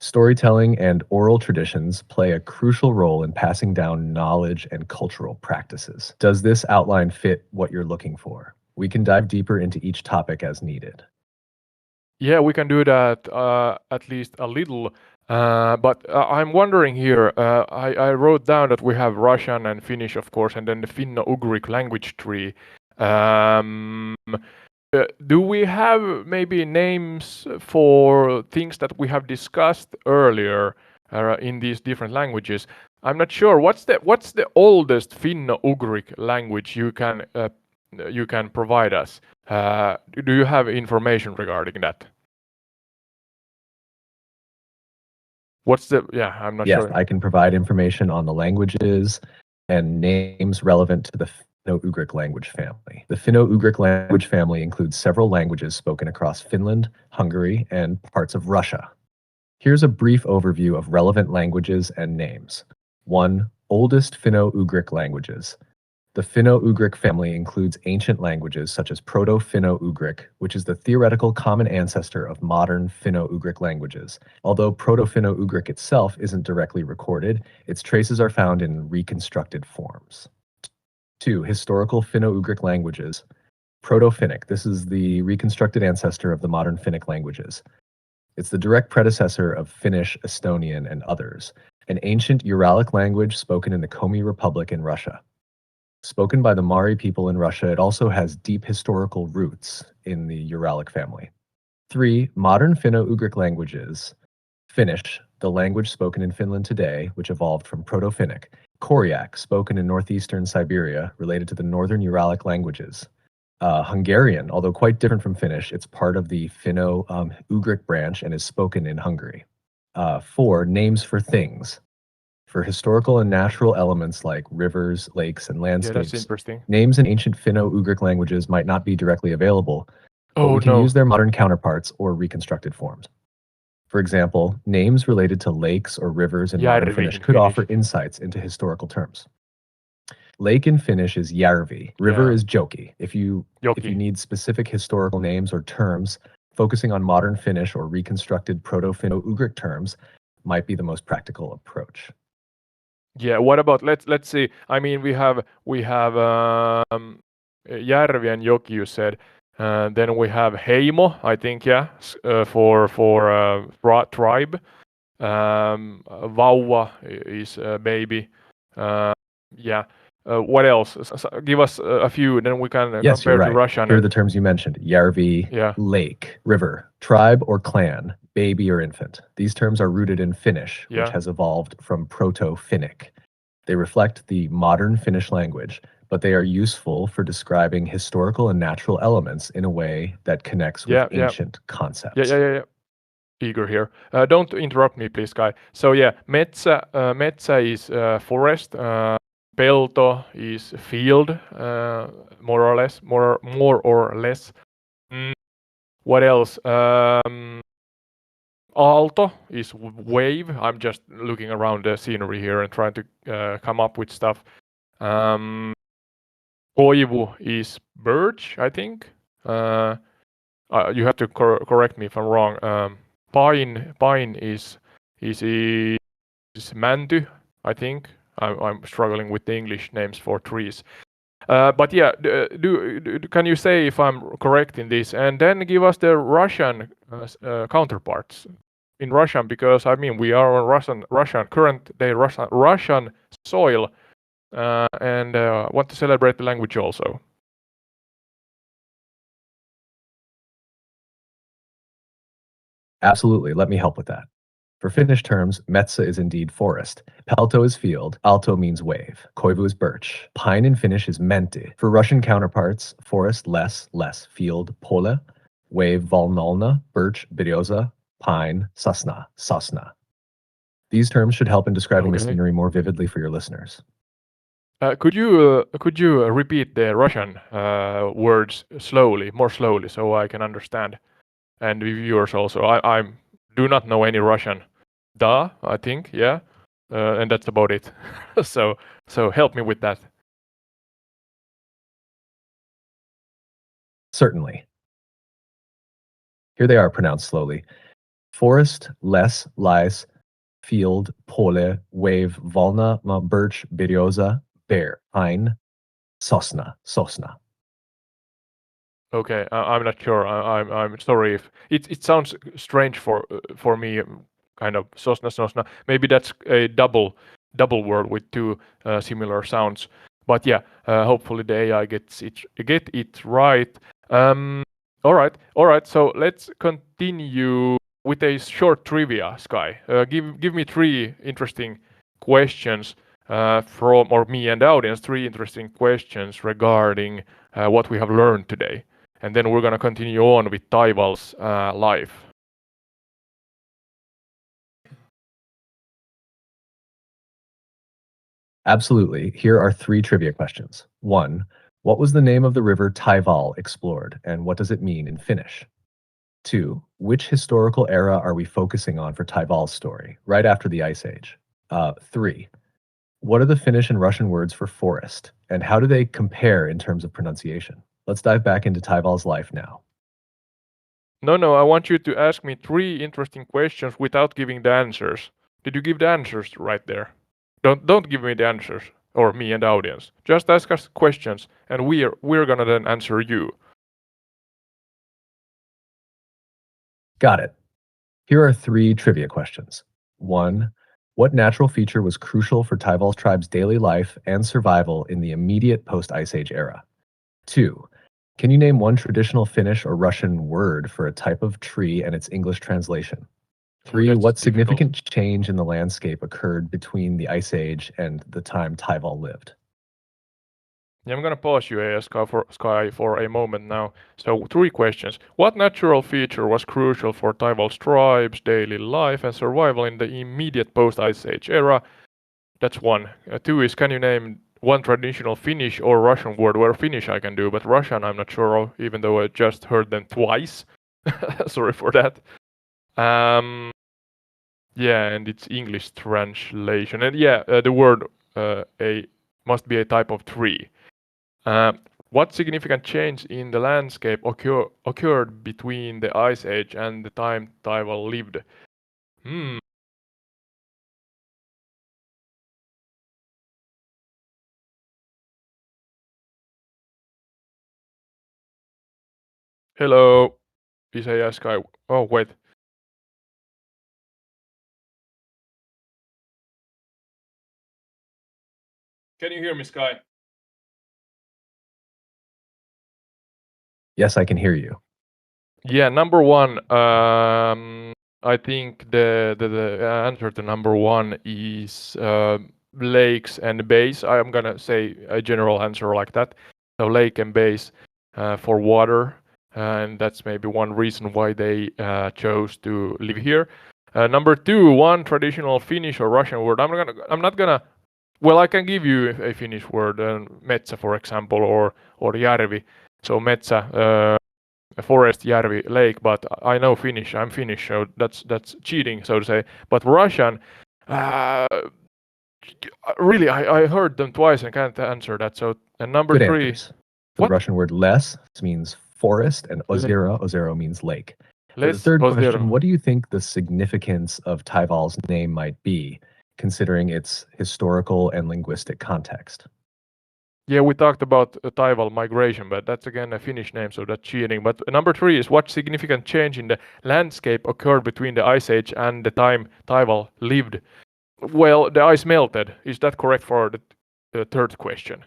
Storytelling and oral traditions play a crucial role in passing down knowledge and cultural practices. Does this outline fit what you're looking for? We can dive deeper into each topic as needed. Yeah, we can do that at least a little. But I'm wondering here, I wrote down that we have Russian and Finnish, of course, and then the Finno-Ugric language tree. Do we have maybe names for things that we have discussed earlier in these different languages? I'm not sure. What's the oldest Finno-Ugric language you can provide us? Do you have information regarding that? I'm not Yes, sure. I can provide information on the languages and names relevant to the Finno-Ugric language family. The Finno-Ugric language family includes several languages spoken across Finland, Hungary, and parts of Russia. Here's a brief overview of relevant languages and names. 1. Oldest Finno-Ugric languages. The Finno-Ugric family includes ancient languages such as Proto-Finno-Ugric, which is the theoretical common ancestor of modern Finno-Ugric languages. Although Proto-Finno-Ugric itself isn't directly recorded, its traces are found in reconstructed forms. 2. Historical Finno-Ugric languages. Proto-Finnic. This is the reconstructed ancestor of the modern Finnic languages. It's the direct predecessor of Finnish, Estonian, and others, an ancient Uralic language spoken in the Komi Republic in Russia. Spoken by the Mari people in Russia, it also has deep historical roots in the Uralic family. 3. Modern Finno-Ugric languages. Finnish, the language spoken in Finland today, which evolved from Proto-Finnic. Koryak, spoken in northeastern Siberia, related to the northern Uralic languages. Hungarian, although quite different from Finnish, it's part of the Finno-Ugric branch and is spoken in Hungary. 4. Names for things. For historical and natural elements like rivers, lakes, and landscapes, Yeah, that's interesting. names in ancient Finno-Ugric languages might not be directly available, but we can no. use their modern counterparts or reconstructed forms. For example, names related to lakes or rivers in modern Järvi Finnish in could Finnish. offer insights into historical terms. Lake in Finnish is järvi. River is joki. If you need specific historical names or terms, focusing on modern Finnish or reconstructed Proto-Finno-Ugric terms might be the most practical approach. Yeah, what about let's see. I mean, we have järvi and joki, you said. Then we have heimo, I think, for tribe. Vauva is baby. Yeah. What else? Give us a few, then we can Yes, compare you're to right. Russian. Here are the terms you mentioned: järvi, lake, river, tribe or clan, baby or infant. These terms are rooted in Finnish, which has evolved from Proto-Finnic. They reflect the modern Finnish language, but they are useful for describing historical and natural elements in a way that connects with ancient concepts. Yeah. Eager here. Don't interrupt me, please, Kai. So yeah, metsä is forest. Pelto is field, more or less. More or less. What else? Aalto is wave. I'm just looking around the scenery here and trying to come up with stuff. Koivu is birch, I think. You have to correct me if I'm wrong. Pine is mänty, I think. I'm struggling with the English names for trees. But yeah, can you say if I'm correct in this, and then give us the Russian counterparts in Russian, because I mean we are on Russian current day Russian soil, and want to celebrate the language also. Absolutely, let me help with that. For Finnish terms, metsä is indeed forest. Pelto is field. Aalto means wave. Koivu is birch. Pine in Finnish is mänty. For Russian counterparts, forest less, field pole, wave valnolna, birch berioza, pine sosna. These terms should help in describing the scenery more vividly for your listeners. Could you repeat the Russian words more slowly, so I can understand, and the viewers also? I do not know any Russian. Da, I think, yeah, and that's about it. so help me with that. Certainly. Here they are pronounced slowly. Forest, lies, field, pole, wave, valna, birch, berioza, bear, pine, sosna. Okay, I'm not sure. I'm sorry if it sounds strange for me. Kind of sosna. Maybe that's a double word with two similar sounds. But yeah, hopefully the AI get it right. All right. So let's continue with a short trivia, Sky. Give me three interesting questions from me and the audience. Three interesting questions regarding what we have learned today. And then we're going to continue on with Taival's life. Absolutely. Here are three trivia questions. 1. What was the name of the river Taival explored, and what does it mean in Finnish? 2. Which historical era are we focusing on for Taival's story, right after the Ice Age? 3. What are the Finnish and Russian words for forest, and how do they compare in terms of pronunciation? Let's dive back into Taival's life now. No, I want you to ask me three interesting questions without giving the answers. Did you give the answers right there? Don't give me the answers, or me and the audience. Just ask us questions, and we're gonna then answer you. Got it. Here are three trivia questions. 1. What natural feature was crucial for Taival's tribe's daily life and survival in the immediate post-Ice Age era? 2. Can you name one traditional Finnish or Russian word for a type of tree and its English translation? 3. What significant change in the landscape occurred between the Ice Age and the time Taival lived? Yeah, I'm gonna pause you, Sky, for a moment now. So, three questions. What natural feature was crucial for Taival's tribe's daily life and survival in the immediate post-Ice Age era? That's one. Two is, can you name one traditional Finnish or Russian word? Where Finnish I can do, but Russian I'm not sure of, even though I just heard them twice. Sorry for that. Yeah, and it's English translation. And yeah, the word must be a type of tree. What significant change in the landscape occurred between the Ice Age and the time Taival lived? Hello, Isaiah Sky. Oh, wait. Can you hear me, Sky? Yes, I can hear you. Yeah, number one. I think the answer to number one is lakes and bays. I'm gonna say a general answer like that. So lake and bays for water, and that's maybe one reason why they chose to live here. Number two, one traditional Finnish or Russian word. I'm not gonna. Well, I can give you a Finnish word, metsä, for example, or järvi. So metsä. forest, järvi, lake, but I know Finnish. I'm Finnish, so that's cheating, so to say. But Russian, really, I heard them twice and can't answer that. So, and number Good 3, answers. The what? Russian word les means forest, and ozero means lake. For the Les third ozero. question, what do you think the significance of Taival's name might be, considering its historical and linguistic context? Yeah, we talked about Taival migration, but that's again a Finnish name, so that's cheating. But number 3 is what significant change in the landscape occurred between the Ice Age and the time Taival lived? Well, the ice melted. Is that correct for the third question?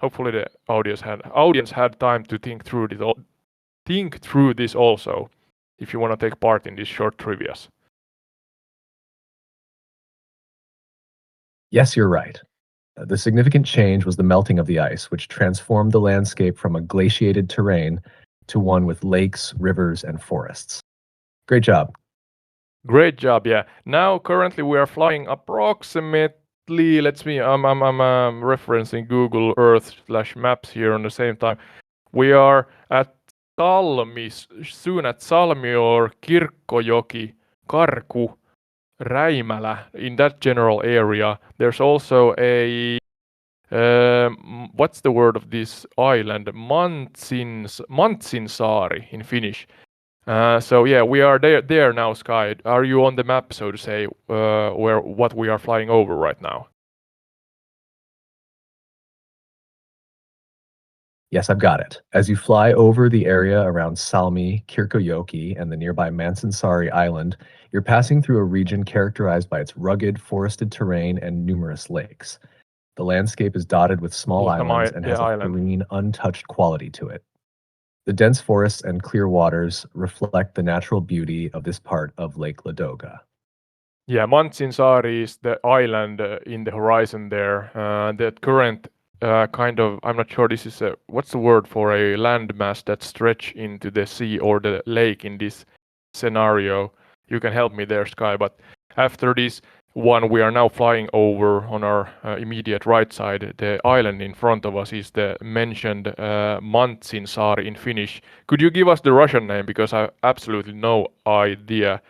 Hopefully, the audience had time to think through this also. If you want to take part in these short trivias. Yes, you're right. The significant change was the melting of the ice, which transformed the landscape from a glaciated terrain to one with lakes, rivers, and forests. Great job. Great job, yeah. Now, currently, we are flying approximately. Let's see. I'm referencing Google Earth/Maps here on the same time. We are at Salmi, soon at Salmi or Kirkkojoki, Karku, Räimälä, in that general area. There's also a what's the word of this island? Mantsinsaari in Finnish. So yeah, we are there now, Sky. Are you on the map, so to say, what we are flying over right now? Yes, I've got it. As you fly over the area around Salmi, Kirkkojoki, and the nearby Mansinsaari Island, you're passing through a region characterized by its rugged, forested terrain and numerous lakes. The landscape is dotted with small islands and has a serene, untouched quality to it. The dense forests and clear waters reflect the natural beauty of this part of Lake Ladoga. Yeah, Mantsinsaari is the island in the horizon there. The current kind of, I'm not sure this is what's the word for a landmass that stretch into the sea or the lake in this scenario. You can help me there, Sky, but after this one we are now flying over on our immediate right side, the island in front of us is the mentioned Mantsinsaari in Finnish. Could you give us the Russian name, because I have absolutely no idea.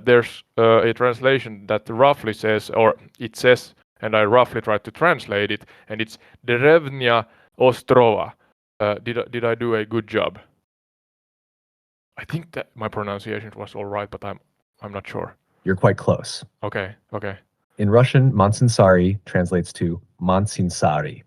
There's a translation that roughly says, or it says, and I roughly tried to translate it, and it's Derevnya Ostrova. Did I do a good job? I think that my pronunciation was all right, but I'm not sure. You're quite close. Okay. In Russian, Mansinsari translates to Mansinsari,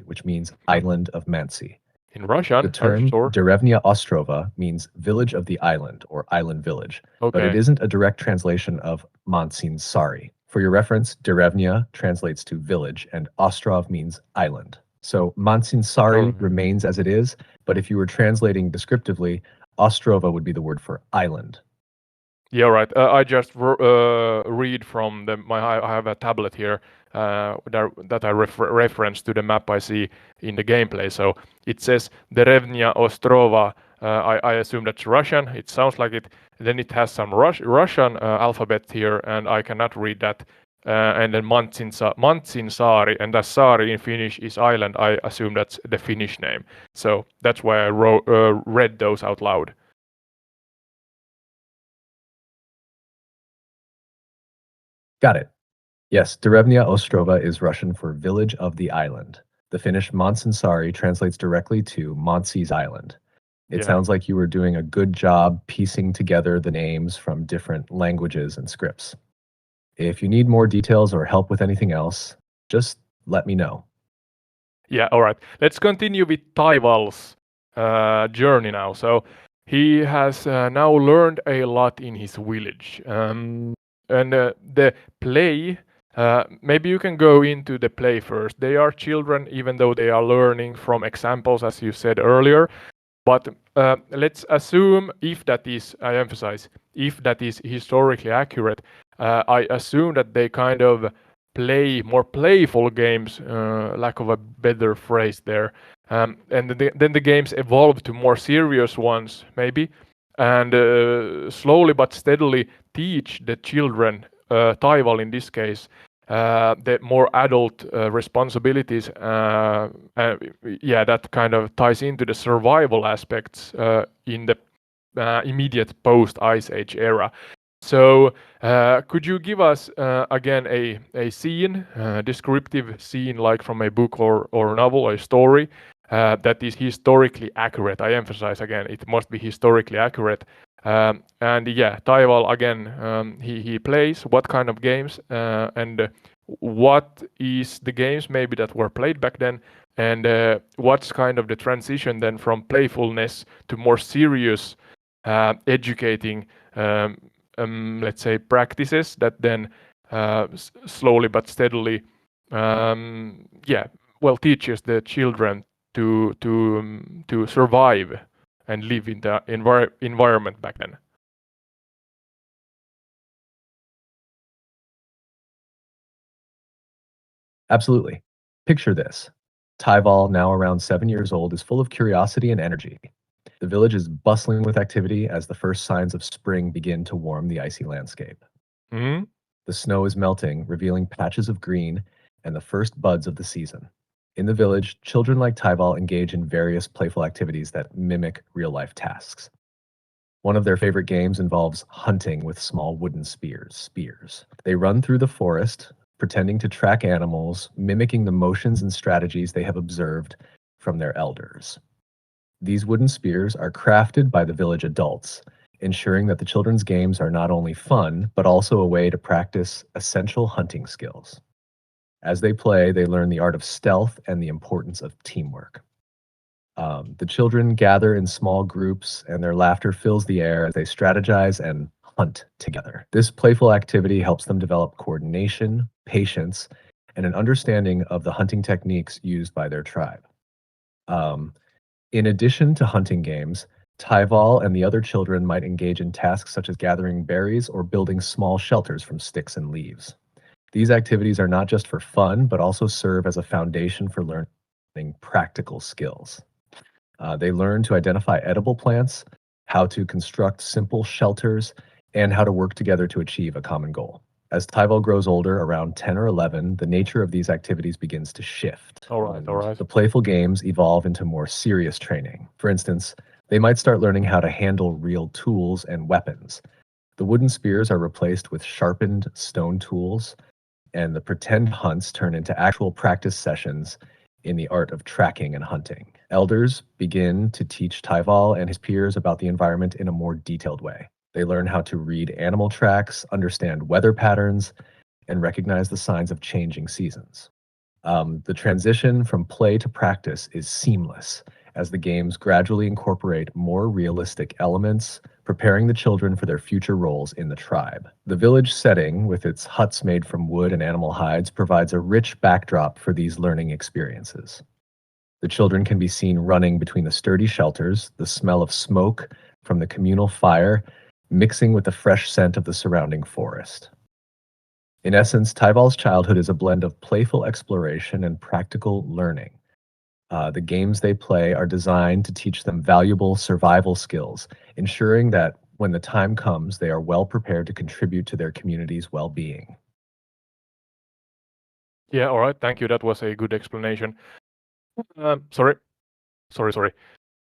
which means island of Mansi. In Russian, the term sure. Derevnya Ostrova means village of the island or island village, but it isn't a direct translation of Mansinsari. For your reference, Derevnya translates to village and Ostrov means island. So Mansinsari remains as it is, but if you were translating descriptively, Ostrova would be the word for island. Yeah, right. I just read from I have a tablet here that I reference to the map I see in the gameplay. So it says Derevnya Ostrova. I assume that's Russian. It sounds like it. Then it has some Russian alphabet here, and I cannot read that. And then Mantsinsaari, and the Saari in Finnish is island. I assume that's the Finnish name. So that's why I read those out loud. Got it. Yes, Derevnya Ostrova is Russian for village of the island. The Finnish Mansinsari translates directly to Mansi's island. It sounds like you were doing a good job piecing together the names from different languages and scripts. If you need more details or help with anything else, just let me know. Yeah, all right. Let's continue with Taival's journey now. So he has now learned a lot in his village. And the play, maybe you can go into the play first. They are children, even though they are learning from examples, as you said earlier. But let's assume, if that is, I emphasize, if that is historically accurate, I assume that they kind of play more playful games, lack of a better phrase there. And then the games evolve to more serious ones, maybe, and slowly but steadily teach the children, Taival in this case, the more adult responsibilities, that kind of ties into the survival aspects in the immediate post-Ice Age era. So, could you give us again a scene, descriptive scene, like from a book or novel, a story that is historically accurate? I emphasize again, it must be historically accurate. And yeah, Taival again, he plays what kind of games and what is the games maybe that were played back then, and what's kind of the transition then from playfulness to more serious educating, let's say, practices that then slowly but steadily, teaches the children to survive and live in the environment back then. Absolutely. Picture this. Tyval, now around 7 years old, is full of curiosity and energy. The village is bustling with activity as the first signs of spring begin to warm the icy landscape. Mhm. The snow is melting, revealing patches of green and the first buds of the season. In the village, children like Tyval engage in various playful activities that mimic real-life tasks. One of their favorite games involves hunting with small wooden spears. They run through the forest, pretending to track animals, mimicking the motions and strategies they have observed from their elders. These wooden spears are crafted by the village adults, ensuring that the children's games are not only fun, but also a way to practice essential hunting skills. As they play, they learn the art of stealth and the importance of teamwork. The children gather in small groups, and their laughter fills the air as they strategize and hunt together. This playful activity helps them develop coordination, patience, and an understanding of the hunting techniques used by their tribe. Um, in addition to hunting games, Tyval and the other children might engage in tasks such as gathering berries or building small shelters from sticks and leaves. These activities are not just for fun, but also serve as a foundation for learning practical skills. They learn to identify edible plants, how to construct simple shelters, and how to work together to achieve a common goal. As Tyval grows older, around 10 or 11, the nature of these activities begins to shift. All right, all right. The playful games evolve into more serious training. For instance, they might start learning how to handle real tools and weapons. The wooden spears are replaced with sharpened stone tools, and the pretend hunts turn into actual practice sessions in the art of tracking and hunting. Elders begin to teach Tyval and his peers about the environment in a more detailed way. They learn how to read animal tracks, understand weather patterns, and recognize the signs of changing seasons. The transition from play to practice is seamless as the games gradually incorporate more realistic elements, preparing the children for their future roles in the tribe. The village setting, with its huts made from wood and animal hides, provides a rich backdrop for these learning experiences. The children can be seen running between the sturdy shelters, the smell of smoke from the communal fire mixing with the fresh scent of the surrounding forest. In essence, Tyval's childhood is a blend of playful exploration and practical learning. The games they play are designed to teach them valuable survival skills, ensuring that when the time comes, they are well prepared to contribute to their community's well-being. Yeah, all right. Thank you. That was a good explanation. Sorry.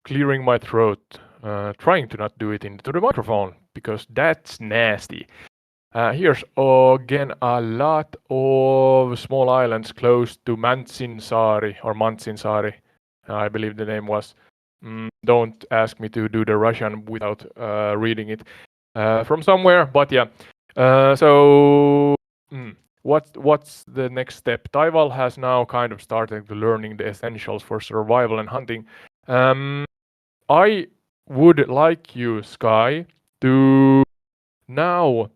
Clearing my throat. Trying to not do it into the microphone because that's nasty. Here's again a lot of small islands close to Mantsinsaari, I believe the name was. Don't ask me to do the Russian without reading it from somewhere, but yeah. What's the next step? Taival has now kind of started learning the essentials for survival and hunting. I would like you, Sky, to now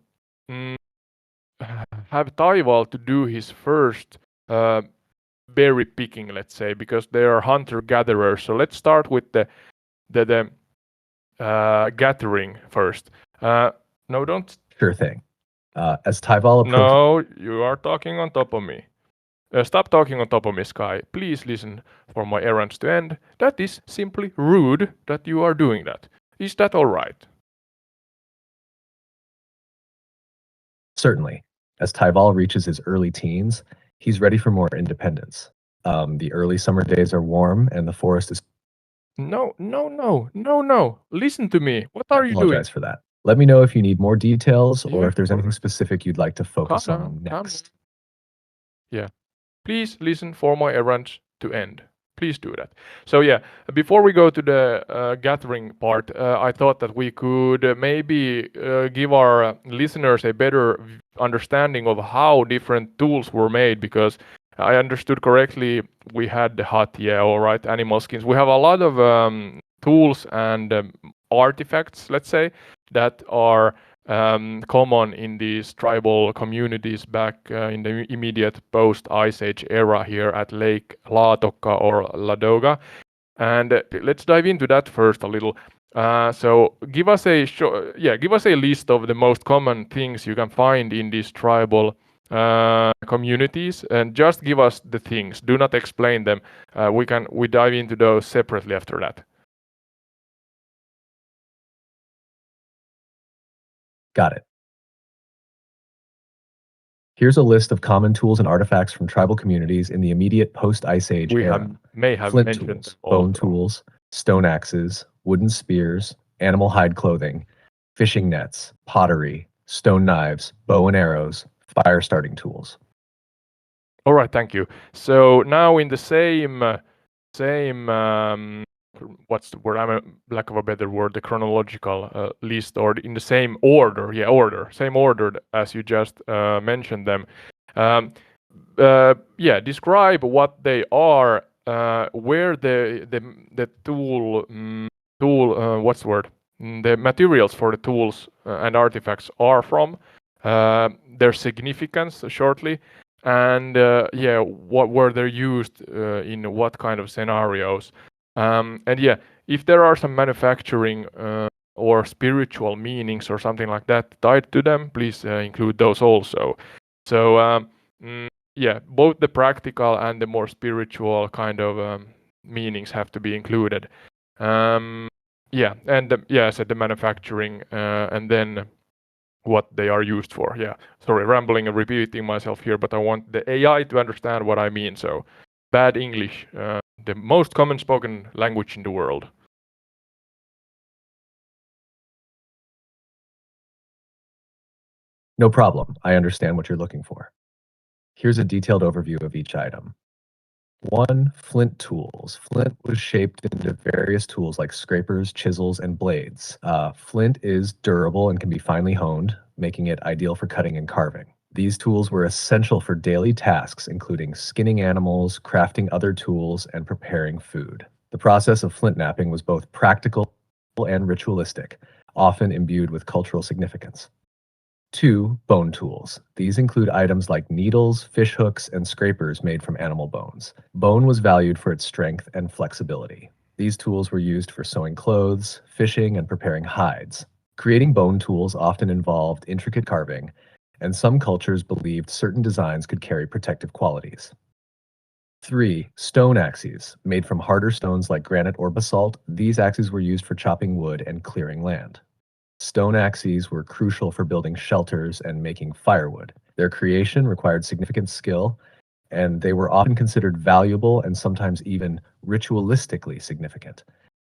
have Taival to do his first berry picking, let's say, because they are hunter-gatherers. So let's start with the gathering first. No, don't. Sure thing. As Tyval approaches, No, you are talking on top of me. Stop talking on top of me, Sky. Please listen for my errands to end. That is simply rude that you are doing that. Is that all right? certainly, As Tyval reaches his early teens, he's ready for more independence. The early summer days are warm and the forest is. No, no, no, no, no. Listen to me. What I are you doing? apologize for that. Let me know if you need more details or Yeah, if there's anything alright. specific you'd like to Calm focus down, on calm down. next. Yeah. Please listen for my errands to end. Please do that. So yeah, before we go to the gathering part, I thought that we could maybe give our listeners a better understanding of how different tools were made, because I understood correctly we had the hut, yeah, all right, animal skins. We have a lot of tools and artifacts, let's say, that are common in these tribal communities back in the immediate post-Ice Age era here at Lake Ladoga or Ladoga. And let's dive into that first a little. So give us a give us a list of the most common things you can find in these tribal communities, and just give us the things. Do not explain them. We dive into those separately after that. Got it. Here's a list of common tools and artifacts from tribal communities in the immediate post-Ice Age We era. may have Flint mentioned them tools, bone also. tools, stone axes, wooden spears, animal hide clothing, fishing nets, pottery, stone knives, bow and arrows, fire starting tools. All right, thank you. So now in the same what's the word? I'm a lack of a better word. The chronological list, or in the same order. Yeah, order. Same order as you just mentioned them. Yeah, describe what they are. Where the tool what's the word? The materials for the tools and artifacts are from. Their significance shortly, and yeah, what were they used in what kind of scenarios, and yeah, if there are some manufacturing or spiritual meanings or something like that tied to them, please include those also. So yeah, both the practical and the more spiritual kind of meanings have to be included. Yeah, and yeah, I said the manufacturing, and then what they are used for. Yeah, sorry, rambling and repeating myself here, but I want the AI to understand what I mean. So, bad English, the most common spoken language in the world. No problem. I understand what you're looking for. Here's a detailed overview of each item. 1. Flint tools. Flint was shaped into various tools like scrapers, chisels, and blades. Flint is durable and can be finely honed, making it ideal for cutting and carving. These tools were essential for daily tasks, including skinning animals, crafting other tools, and preparing food. The process of flint knapping was both practical and ritualistic, often imbued with cultural significance. 2. Bone tools. These include items like needles, fish hooks, and scrapers made from animal bones. Bone was valued for its strength and flexibility. These tools were used for sewing clothes, fishing, and preparing hides. Creating bone tools often involved intricate carving, and some cultures believed certain designs could carry protective qualities. 3. Stone axes. Made from harder stones like granite or basalt, these axes were used for chopping wood and clearing land. Stone axes were crucial for building shelters and making firewood. Their creation required significant skill, and they were often considered valuable and sometimes even ritualistically significant.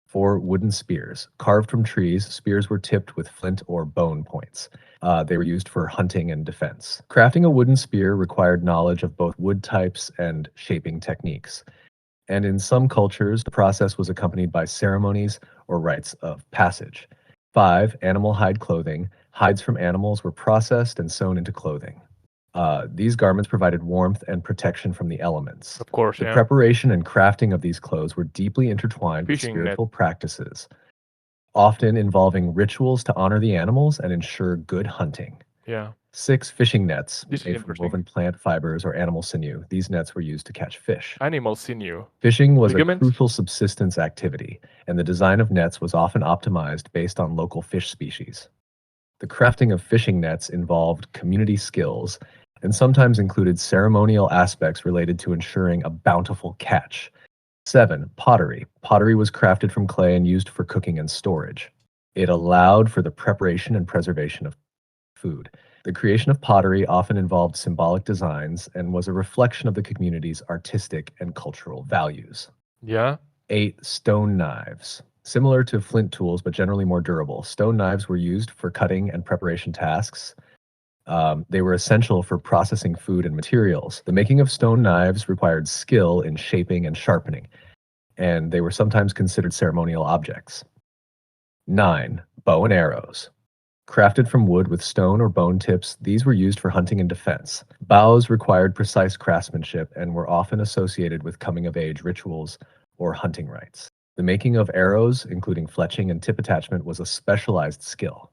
4. Wooden spears. Carved from trees, spears were tipped with flint or bone points. They were used for hunting and defense. Crafting a wooden spear required knowledge of both wood types and shaping techniques. And in some cultures, the process was accompanied by ceremonies or rites of passage. 5. Animal hide clothing. Hides from animals were processed and sewn into clothing. These garments provided warmth and protection from the elements. Of course, The yeah. preparation and crafting of these clothes were deeply intertwined with Fishing net. spiritual practices, often involving rituals to honor the animals and ensure good hunting. Yeah, 6. Fishing nets this is made from interesting. woven plant fibers or animal sinew. These nets were used to catch fish. Animal sinew. Fishing was a Ligaments? crucial subsistence activity, and the design of nets was often optimized based on local fish species. The crafting of fishing nets involved community skills and sometimes included ceremonial aspects related to ensuring a bountiful catch. 7. Pottery. Pottery was crafted from clay and used for cooking and storage. It allowed for the preparation and preservation of food. The creation of pottery often involved symbolic designs and was a reflection of the community's artistic and cultural values. Yeah. 8. Stone knives. Similar to flint tools, but generally more durable, stone knives were used for cutting and preparation tasks. They were essential for processing food and materials. The making of stone knives required skill in shaping and sharpening, and they were sometimes considered ceremonial objects. 9. Bow and arrows. Crafted from wood with stone or bone tips, these were used for hunting and defense. Bows required precise craftsmanship and were often associated with coming of age rituals or hunting rites. The making of arrows, including fletching and tip attachment, was a specialized skill.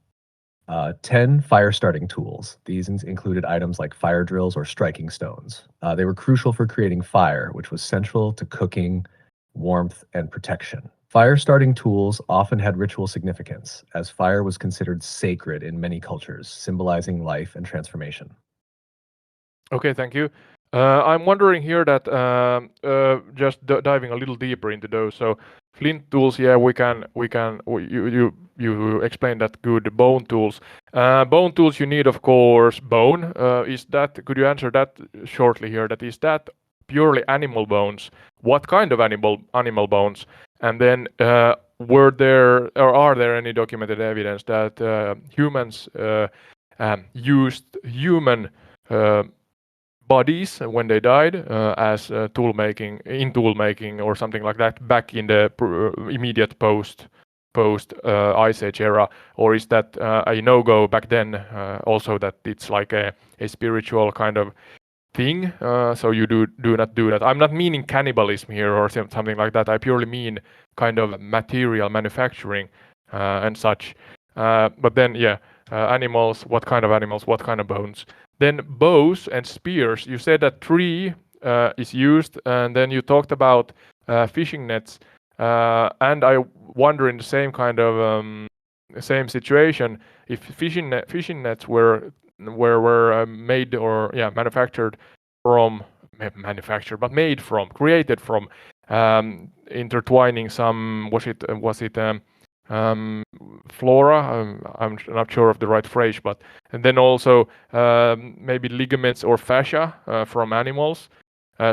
10. Fire starting tools. These included items like fire drills or striking stones. They were crucial for creating fire, which was central to cooking, warmth, and protection. Fire starting tools often had ritual significance, as fire was considered sacred in many cultures, symbolizing life and transformation. Okay, thank you. I'm wondering here that just diving a little deeper into those. So flint tools, yeah, you explained that good. Bone tools, bone tools, you need of course bone. Could you answer that shortly here? That is that purely animal bones? What kind of animal bones? And then were there or are there any documented evidence that humans used human uh, bodies when they died as tool making or something like that back in the immediate post ice age era, or is that a no-go back then also, that it's like a spiritual kind of thing, so you do not do that? I'm not meaning cannibalism here or something like that. I purely mean kind of material manufacturing and such. But then yeah, animals, what kind of animals, what kind of bones? Then bows and spears. You said that tree is used, and then you talked about fishing nets. And I wonder in the same kind of same situation, if fishing nets were made or yeah manufactured from made from, created from intertwining some, was it flora. I'm not sure of the right phrase, but and then also maybe ligaments or fascia from animals.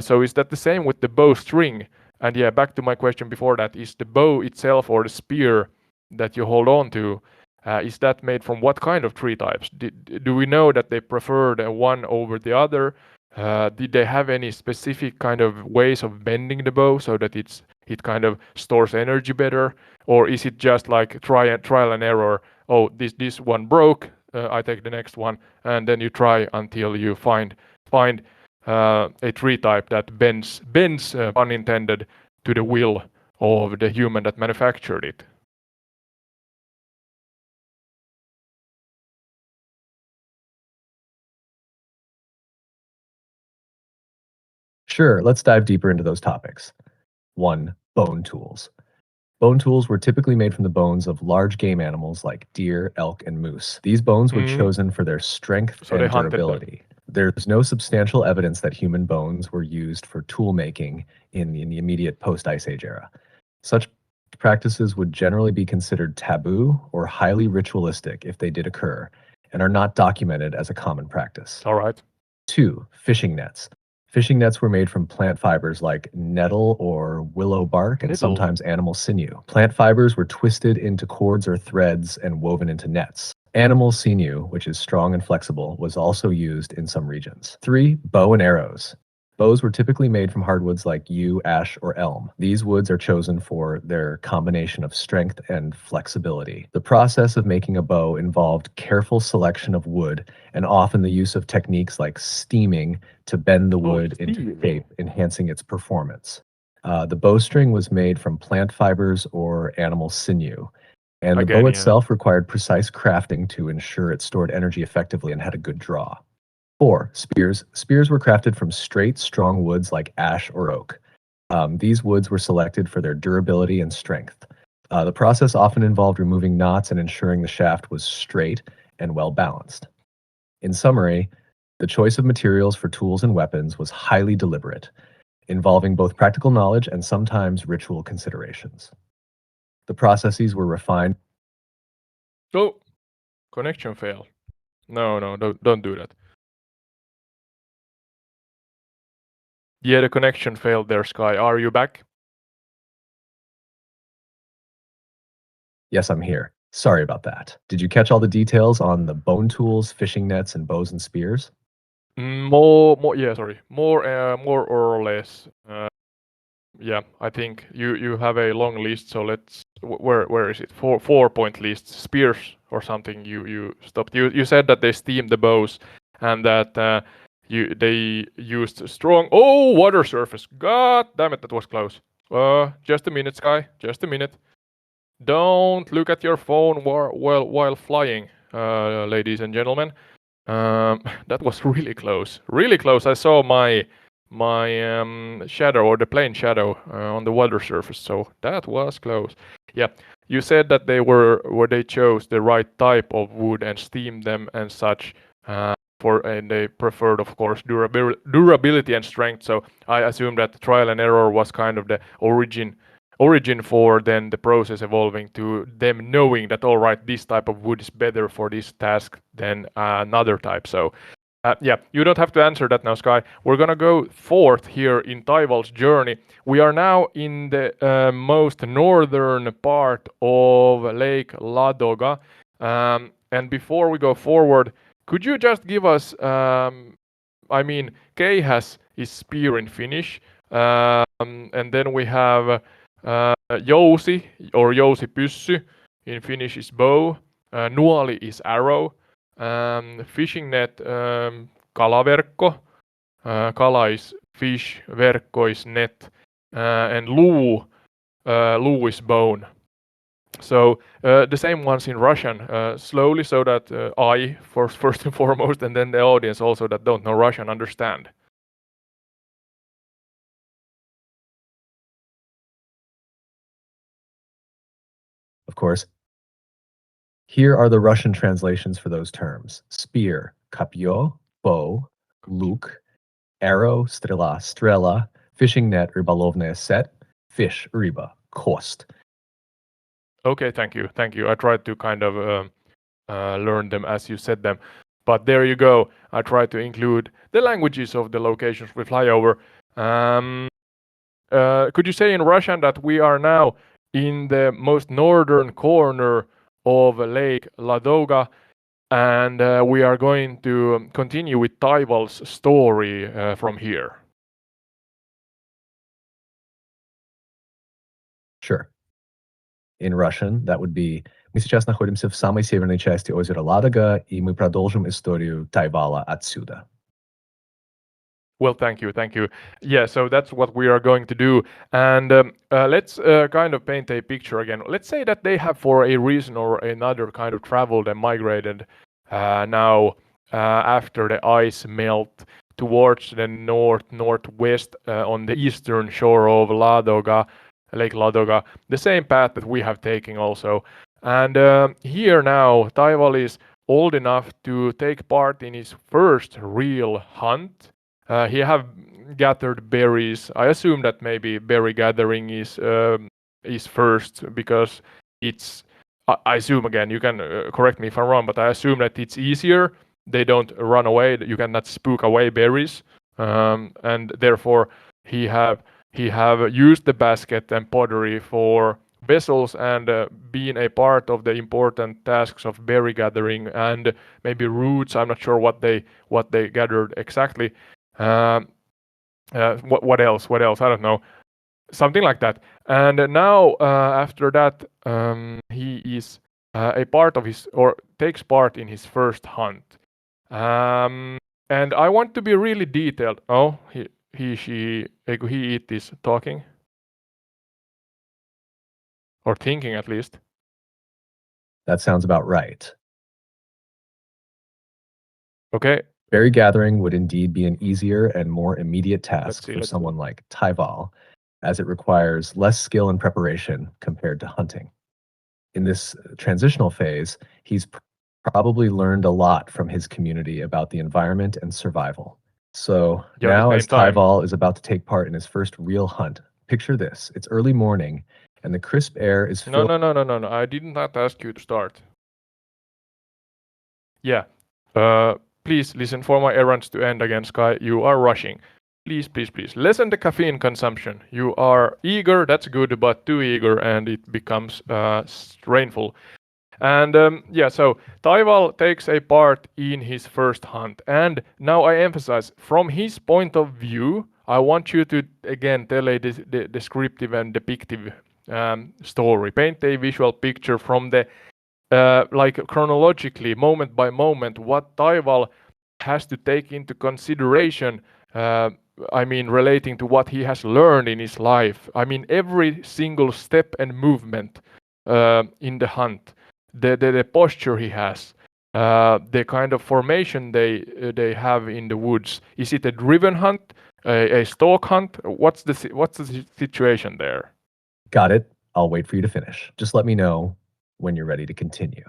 So is that the same with the bowstring? And yeah, back to my question before that: is the bow itself or the spear that you hold on to, is that made from what kind of tree types? Do we know that they preferred one over the other? Did they have any specific kind of ways of bending the bow so that it kind of stores energy better, or is it just like trial and error? Oh, this one broke, I take the next one, and then you try until you find a tree type that bends pun intended, to the will of the human that manufactured it. Sure, let's dive deeper into those topics. 1. Bone tools. Bone tools were typically made from the bones of large game animals like deer, elk, and moose. These bones were Mm, chosen for their strength so they and hunted them. durability. There's no substantial evidence that human bones were used for tool making in the immediate post Ice Age era. Such practices would generally be considered taboo or highly ritualistic if they did occur, and are not documented as a common practice. All right. 2. Fishing nets. Fishing nets were made from plant fibers like nettle or willow bark and Nettle. sometimes animal sinew. Plant fibers were twisted into cords or threads and woven into nets. Animal sinew, which is strong and flexible, was also used in some regions. 3. Bow and arrows. Bows were typically made from hardwoods like yew, ash, or elm. These woods are chosen for their combination of strength and flexibility. The process of making a bow involved careful selection of wood and often the use of techniques like steaming to bend the Oh, wood into steaming. shape, enhancing its performance. The bowstring was made from plant fibers or animal sinew, and the bow Again, yeah. itself required precise crafting to ensure it stored energy effectively and had a good draw. 4. Spears. Spears were crafted from straight, strong woods like ash or oak. These woods were selected for their durability and strength. The process often involved removing knots and ensuring the shaft was straight and well balanced. In summary, the choice of materials for tools and weapons was highly deliberate, involving both practical knowledge and sometimes ritual considerations. The processes were refined. Oh, connection fail. No, don't do that. Yeah, the connection failed there, Sky. Are you back? Yes, I'm here. Sorry about that. Did you catch all the details on the bone tools, fishing nets, and bows and spears? More or less. Yeah, I think you have a long list, so let's where is it? 4 point list. Spears or something. You stopped. You said that they steamed the bows and that they used strong. Oh, water surface. God damn it, that was close. Just a minute, Sky. Just a minute. Don't look at your phone while flying, ladies and gentlemen. That was really close. Really close. I saw my shadow or the plane shadow on the water surface. So that was close. Yeah. You said that they chose the right type of wood and steamed them and such. And they preferred, of course, durability and strength. So I assume that trial and error was kind of the origin for then the process evolving to them knowing that all right, this type of wood is better for this task than another type. So yeah, you don't have to answer that now, Sky. We're gonna go forth here in Taival's journey. We are now in the most northern part of Lake Ladoga. And before we go forward, could you just give us I mean, Kei has his spear in Finnish, and then we have jousi or jousipyssy in Finnish is bow, nuoli is arrow, fishing net kalaverkko, kala is fish, verkko is net, and luu is bone. So the same ones in Russian, slowly, so that I first and foremost, and then the audience also that don't know Russian understand. Of course. Here are the Russian translations for those terms. Spear, kopyo, bow, luk, arrow, strela, strela, fishing net, rybalovная set, fish, ryba, kost. Okay, thank you. I tried to kind of learn them as you said them, but there you go. I tried to include the languages of the locations we fly over. Could you say in Russian that we are now in the most northern corner of Lake Ladoga, and we are going to continue with Taival's story from here? Sure. In Russian, that would be «Мы сейчас находимся в самой северной части озера Ладога, и мы продолжим историю Тайвала отсюда». Well, thank you. Yeah, so that's what we are going to do. And let's kind of paint a picture again. Let's say that they have, for a reason or another, kind of traveled and migrated now after the ice melt towards the northwest on the eastern shore of Lake Ladoga, the same path that we have taken also. And here now, Taival is old enough to take part in his first real hunt. He have gathered berries. I assume that maybe berry gathering is first because it's. I assume again. You can correct me if I'm wrong, but I assume that it's easier. They don't run away. You cannot spook away berries, and therefore he have used the basket and pottery for vessels and been a part of the important tasks of berry gathering and maybe roots. I'm not sure what they gathered exactly. What else? I don't know. Something like that. And now, after that, he is a part of his, or takes part in his first hunt. And I want to be really detailed. Oh, he, it is talking. Or thinking, at least. That sounds about right. Okay. Berry gathering would indeed be an easier and more immediate task for let's someone like Taival, as it requires less skill and preparation compared to hunting. In this transitional phase, he's probably learned a lot from his community about the environment and survival. So Yeah, at the now, same as time. Taival is about to take part in his first real hunt, picture this. It's early morning, and the crisp air is filled. No. I did not ask you to start. Yeah. Please listen for my errands to end again, Sky. You are rushing. Please, please, please. Lessen the caffeine consumption. You are eager, that's good, but too eager and it becomes strainful. And yeah, so Taival takes a part in his first hunt. And now I emphasize, from his point of view, I want you to again tell a descriptive and depictive story. Paint a visual picture from the like chronologically, moment by moment, what Taival has to take into consideration. I mean, relating to what he has learned in his life. I mean, every single step and movement in the hunt, the posture he has, the kind of formation they have in the woods. Is it a driven hunt, a stalk hunt? What's the situation there? Got it. I'll wait for you to finish. Just let me know when you're ready to continue.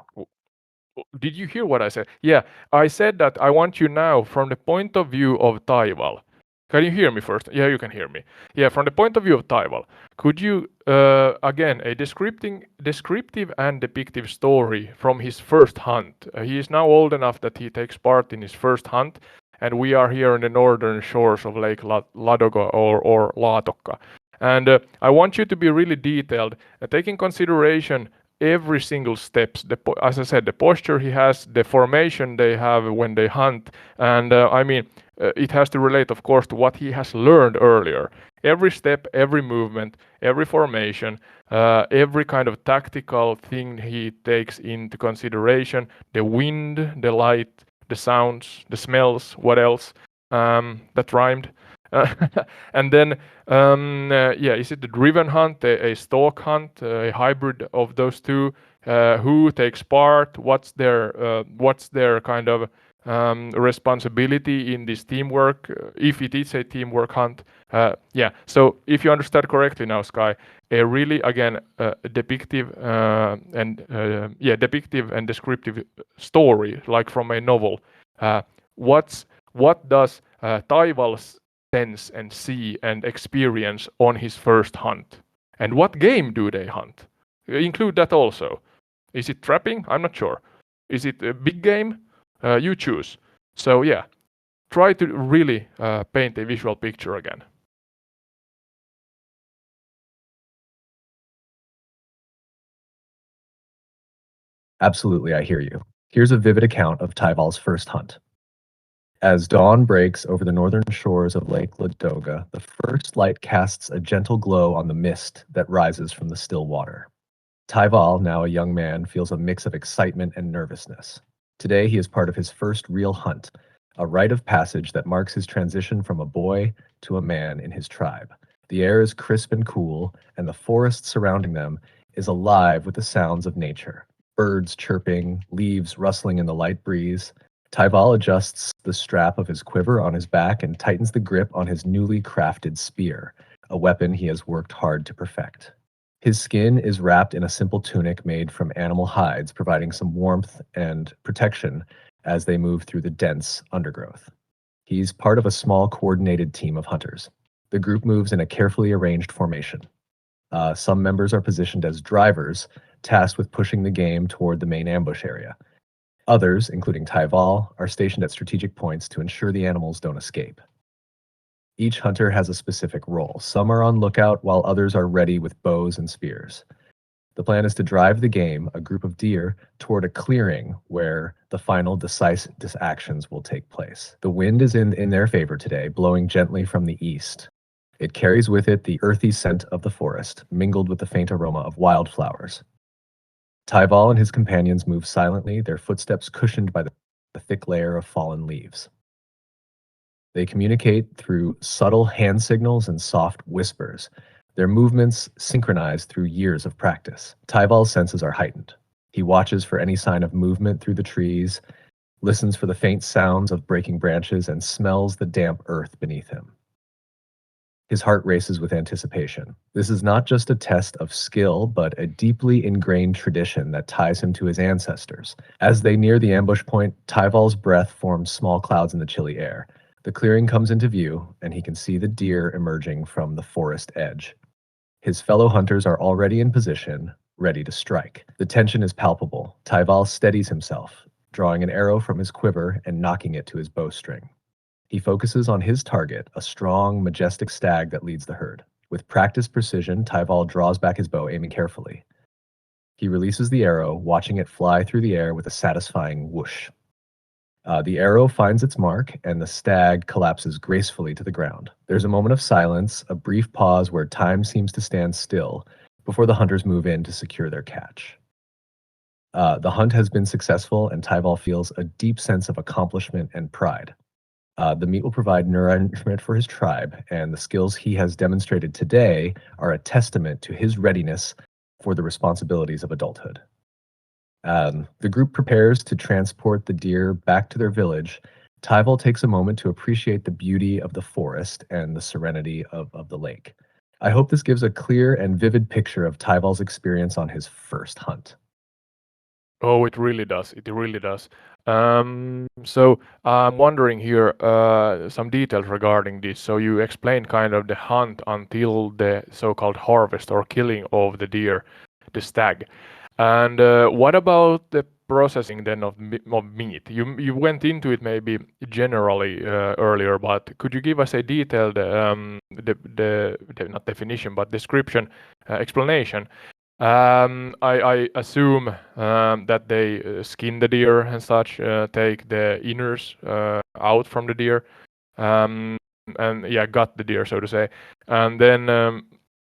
Did you hear what I said? Yeah, I said that I want you now from the point of view of Taival. Can you hear me first? Yeah, you can hear me. Yeah, from the point of view of Taival, could you, again, a descriptive and depictive story from his first hunt? He is now old enough that he takes part in his first hunt, and we are here in the northern shores of Lake Ladoga or Ladoga. And I want you to be really detailed, taking consideration every single steps. As I said, the posture he has, the formation they have when they hunt, and I mean, it has to relate, of course, to what he has learned earlier. Every step, every movement, every formation, every kind of tactical thing he takes into consideration. The wind, the light, the sounds, the smells. What else? That rhymed. And then, yeah, is it the driven hunt, a stalk hunt, a hybrid of those two? Who takes part? What's their kind of responsibility in this teamwork? If it is a teamwork hunt, yeah. So if you understand correctly now, Sky, a really again depictive and yeah, depictive and descriptive story, like from a novel. What does Taival's sense and see and experience on his first hunt? And what game do they hunt? Include that also. Is it trapping? I'm not sure. Is it a big game? You choose. So yeah, try to really paint a visual picture again. Absolutely, I hear you. Here's a vivid account of Taival's first hunt. As dawn breaks over the northern shores of Lake Ladoga, the first light casts a gentle glow on the mist that rises from the still water. Taival, now a young man, feels a mix of excitement and nervousness. Today, he is part of his first real hunt, a rite of passage that marks his transition from a boy to a man in his tribe. The air is crisp and cool, and the forest surrounding them is alive with the sounds of nature. Birds chirping, leaves rustling in the light breeze. Taival adjusts the strap of his quiver on his back and tightens the grip on his newly crafted spear, a weapon he has worked hard to perfect. His skin is wrapped in a simple tunic made from animal hides, providing some warmth and protection as they move through the dense undergrowth. He's part of a small coordinated team of hunters. The group moves in a carefully arranged formation. Some members are positioned as drivers, tasked with pushing the game toward the main ambush area. Others, including Taival, are stationed at strategic points to ensure the animals don't escape. Each hunter has a specific role. Some are on lookout, while others are ready with bows and spears. The plan is to drive the game, a group of deer, toward a clearing where the final decisive actions will take place. The wind is in their favor today, blowing gently from the east. It carries with it the earthy scent of the forest, mingled with the faint aroma of wildflowers. Taival and his companions move silently, their footsteps cushioned by the thick layer of fallen leaves. They communicate through subtle hand signals and soft whispers, their movements synchronized through years of practice. Taival's senses are heightened. He watches for any sign of movement through the trees, listens for the faint sounds of breaking branches, and smells the damp earth beneath him. His heart races with anticipation. This is not just a test of skill, but a deeply ingrained tradition that ties him to his ancestors. As they near the ambush point, Taival's breath forms small clouds in the chilly air. The clearing comes into view, and he can see the deer emerging from the forest edge. His fellow hunters are already in position, ready to strike. The tension is palpable. Taival steadies himself, drawing an arrow from his quiver and knocking it to his bowstring. He focuses on his target, a strong, majestic stag that leads the herd. With practiced precision, Tyval draws back his bow, aiming carefully. He releases the arrow, watching it fly through the air with a satisfying whoosh. The arrow finds its mark, and the stag collapses gracefully to the ground. There's a moment of silence, a brief pause where time seems to stand still before the hunters move in to secure their catch. The hunt has been successful, and Tyval feels a deep sense of accomplishment and pride. The meat will provide nourishment for his tribe, and the skills he has demonstrated today are a testament to his readiness for the responsibilities of adulthood. The group prepares to transport the deer back to their village. Tyval takes a moment to appreciate the beauty of the forest and the serenity of the lake. I hope this gives a clear and vivid picture of Tyval's experience on his first hunt. Oh, it really does. It really does. So I'm wondering here some details regarding this. So you explained kind of the hunt until the so-called harvest or killing of the deer, the stag. And what about the processing then of meat? You went into it maybe generally earlier, but could you give us a detailed the not definition but description explanation? I assume that they skin the deer and such, take the inners out from the deer, um, and yeah, gut the deer, so to say, and then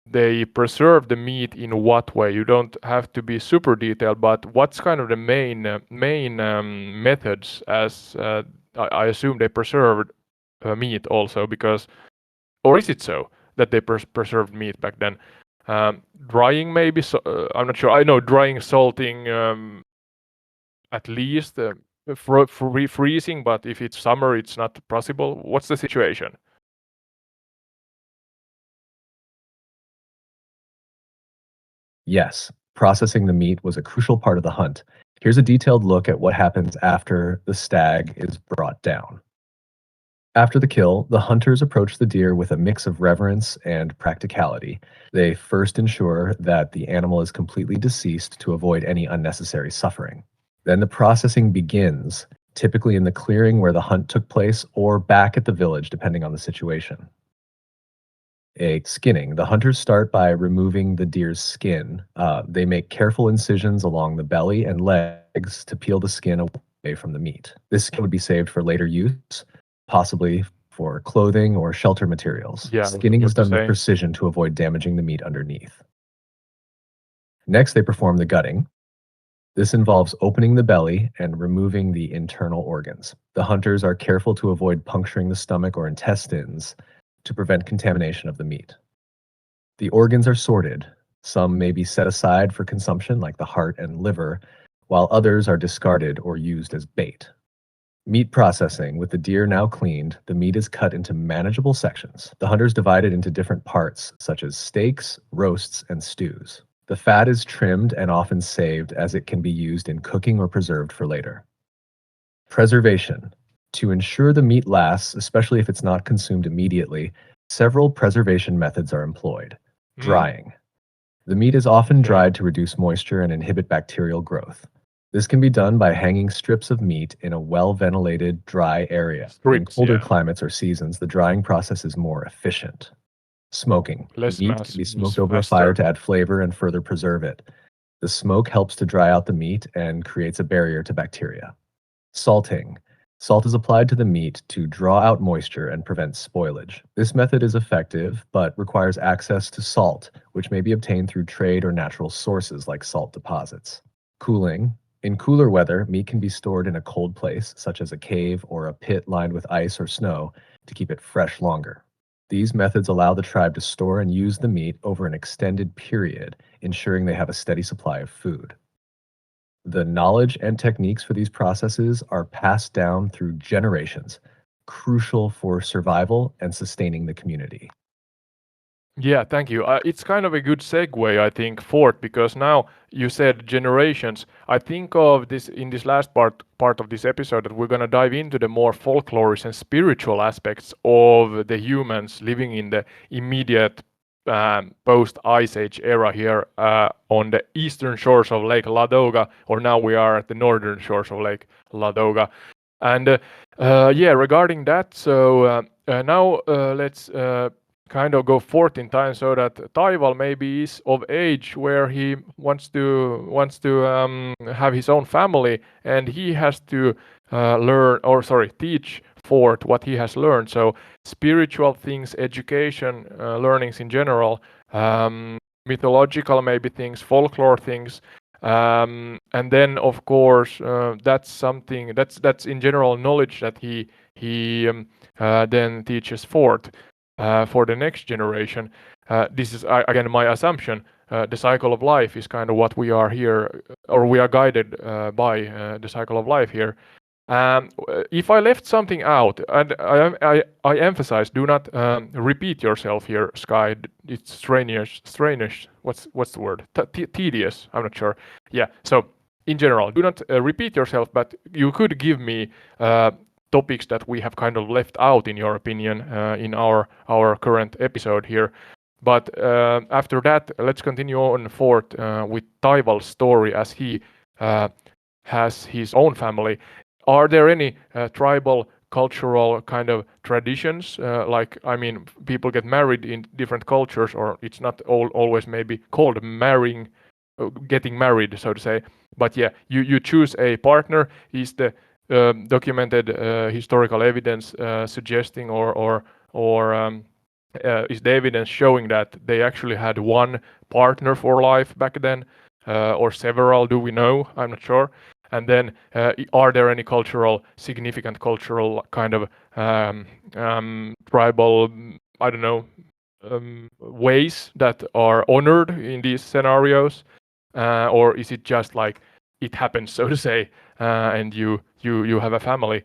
they preserve the meat in what way? You don't have to be super detailed, but what's kind of the main methods? As I assume they preserved meat also because, or is it so that they preserved meat back then? Drying maybe, so, I'm not sure. I know drying, salting, at least freezing, but if it's summer, it's not possible. What's the situation? Yes, processing the meat was a crucial part of the hunt. Here's a detailed look at what happens after the stag is brought down. After the kill, the hunters approach the deer with a mix of reverence and practicality. They first ensure that the animal is completely deceased to avoid any unnecessary suffering. Then the processing begins, typically in the clearing where the hunt took place or back at the village, depending on the situation. Skinning. The hunters start by removing the deer's skin. They make careful incisions along the belly and legs to peel the skin away from the meat. This skin would be saved for later use, possibly for clothing or shelter materials. Yeah, Skinning is good to done with say. precision to avoid damaging the meat underneath. Next, they perform the gutting. This involves opening the belly and removing the internal organs. The hunters are careful to avoid puncturing the stomach or intestines to prevent contamination of the meat. The organs are sorted. Some may be set aside for consumption, like the heart and liver, while others are discarded or used as bait. Meat processing. With the deer now cleaned, the meat is cut into manageable sections. The hunters divide it into different parts, such as steaks, roasts, and stews. The fat is trimmed and often saved as it can be used in cooking or preserved for later. Preservation. To ensure the meat lasts, especially if it's not consumed immediately, several preservation methods are employed. Drying. The meat is often Okay. dried to reduce moisture and inhibit bacterial growth. This can be done by hanging strips of meat in a well-ventilated, dry area. In Strips, colder yeah. climates or seasons, the drying process is more efficient. Smoking. Less Meat mass can be is smoked over a fire faster. to add flavor and further preserve it. The smoke helps to dry out the meat and creates a barrier to bacteria. Salting. Salt is applied to the meat to draw out moisture and prevent spoilage. This method is effective, but requires access to salt, which may be obtained through trade or natural sources like salt deposits. Cooling. In cooler weather, meat can be stored in a cold place, such as a cave or a pit lined with ice or snow, to keep it fresh longer. These methods allow the tribe to store and use the meat over an extended period, ensuring they have a steady supply of food. The knowledge and techniques for these processes are passed down through generations, crucial for survival and sustaining the community. Yeah, thank you. It's kind of a good segue, I think, Fort, because now you said generations. I think of this in this last part of this episode that we're gonna dive into the more folklorish and spiritual aspects of the humans living in the immediate post-Ice Age era here on the eastern shores of Lake Ladoga, or now we are at the northern shores of Lake Ladoga. And yeah, regarding that, so now let's kind of go forth in time so that Taival maybe is of age where he wants to have his own family, and he has to teach forth what he has learned. So spiritual things, education, learnings in general, mythological maybe things, folklore things. And then of course that's something that's in general knowledge that he then teaches forth for the next generation. This is again my assumption. The cycle of life is kind of what we are here, or we are guided by the cycle of life here. If I left something out, and I emphasize, do not repeat yourself here, Sky. It's strange. What's the word? Tedious. I'm not sure. Yeah. So in general, do not repeat yourself, but you could give me topics that we have kind of left out, in your opinion, in our current episode here. But after that, let's continue on forth with Taival's story as he has his own family. Are there any tribal cultural kind of traditions? Like, I mean, people get married in different cultures, or it's not always maybe called marrying, getting married, so to say. But yeah, you choose a partner. Is the documented historical evidence suggesting, or is the evidence showing that they actually had one partner for life back then, or several? Do we know? I'm not sure. And then, are there any significant cultural kind of tribal, I don't know, ways that are honored in these scenarios, or is it just like it happens, so to say, and you have a family?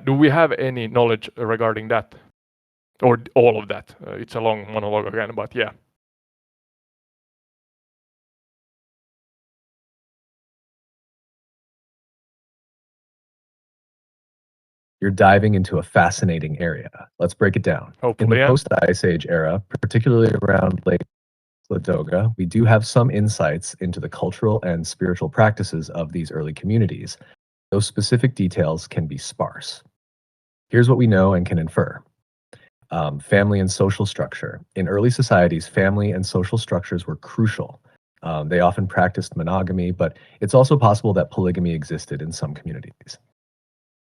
Do we have any knowledge regarding that, or all of that? It's a long monologue again, but yeah. You're diving into a fascinating area. Let's break it down. Hopefully, In the yeah. post-Ice Age era, particularly around Lake Ladoga, we do have some insights into the cultural and spiritual practices of these early communities. Those specific details can be sparse. Here's what we know and can infer. Family and social structure. In early societies, family and social structures were crucial. They often practiced monogamy, but it's also possible that polygamy existed in some communities.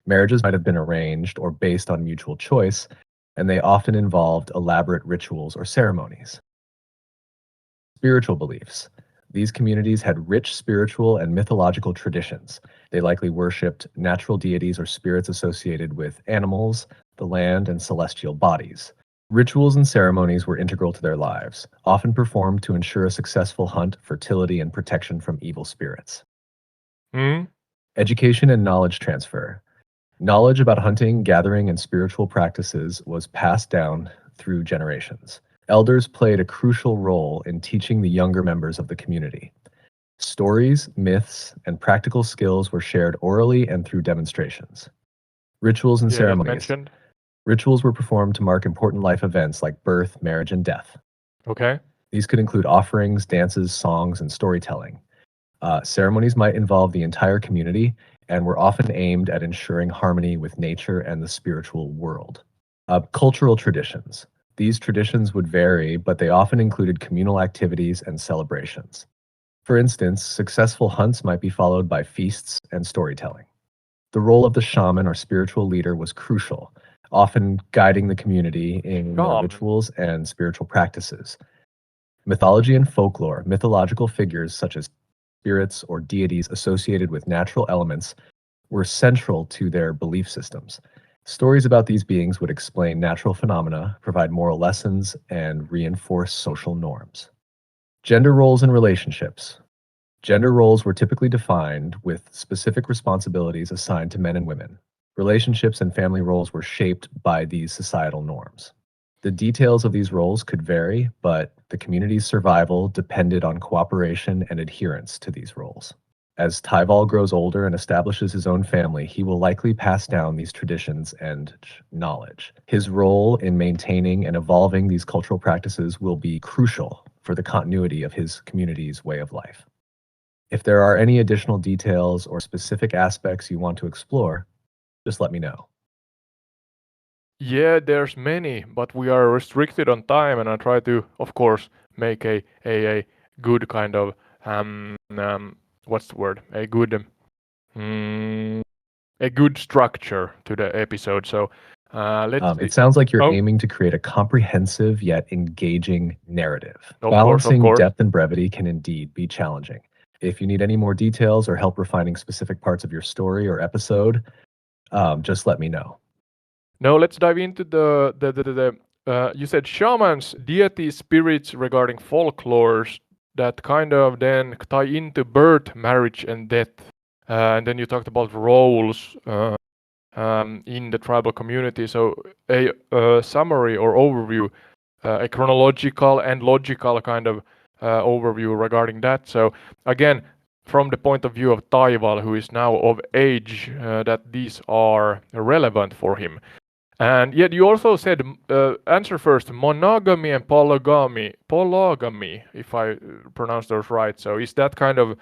Marriages might have been arranged or based on mutual choice, and they often involved elaborate rituals or ceremonies. Spiritual beliefs. These communities had rich spiritual and mythological traditions. They likely worshipped natural deities or spirits associated with animals, the land, and celestial bodies. Rituals and ceremonies were integral to their lives, often performed to ensure a successful hunt, fertility, and protection from evil spirits. Education and knowledge transfer. Knowledge about hunting, gathering, and spiritual practices was passed down through generations. Elders played a crucial role in teaching the younger members of the community. Stories, myths, and practical skills were shared orally and through demonstrations. Rituals and ceremonies. Rituals were performed to mark important life events like birth, marriage, and death. Okay. These could include offerings, dances, songs, and storytelling. Ceremonies might involve the entire community and were often aimed at ensuring harmony with nature and the spiritual world. Cultural traditions. These traditions would vary, but they often included communal activities and celebrations. For instance, successful hunts might be followed by feasts and storytelling. The role of the shaman or spiritual leader was crucial, often guiding the community in rituals and spiritual practices. Mythology and folklore. Mythological figures such as spirits or deities associated with natural elements were central to their belief systems. Stories about these beings would explain natural phenomena, provide moral lessons, and reinforce social norms. Gender roles and relationships. Gender roles were typically defined with specific responsibilities assigned to men and women. Relationships and family roles were shaped by these societal norms. The details of these roles could vary, but the community's survival depended on cooperation and adherence to these roles. As Tyval grows older and establishes his own family, he will likely pass down these traditions and knowledge. His role in maintaining and evolving these cultural practices will be crucial for the continuity of his community's way of life. If there are any additional details or specific aspects you want to explore, just let me know. Yeah, there's many, but we are restricted on time, and I try to, of course, make a good kind of what's the word? Mm, a good structure to the episode. So let's see. It sounds like you're Oh, aiming to create a comprehensive yet engaging narrative. of Balancing course. depth and brevity can indeed be challenging. If you need any more details or help refining specific parts of your story or episode, just let me know. Now let's dive into the you said shamans, deities, spirits regarding folklores that kind of then tie into birth, marriage, and death. And then you talked about roles in the tribal community. So a summary or overview, a chronological and logical kind of overview regarding that. So again, from the point of view of Taival, who is now of age, that these are relevant for him. And yet you also said answer first monogamy and polygamy, if I pronounce those right. So is that kind of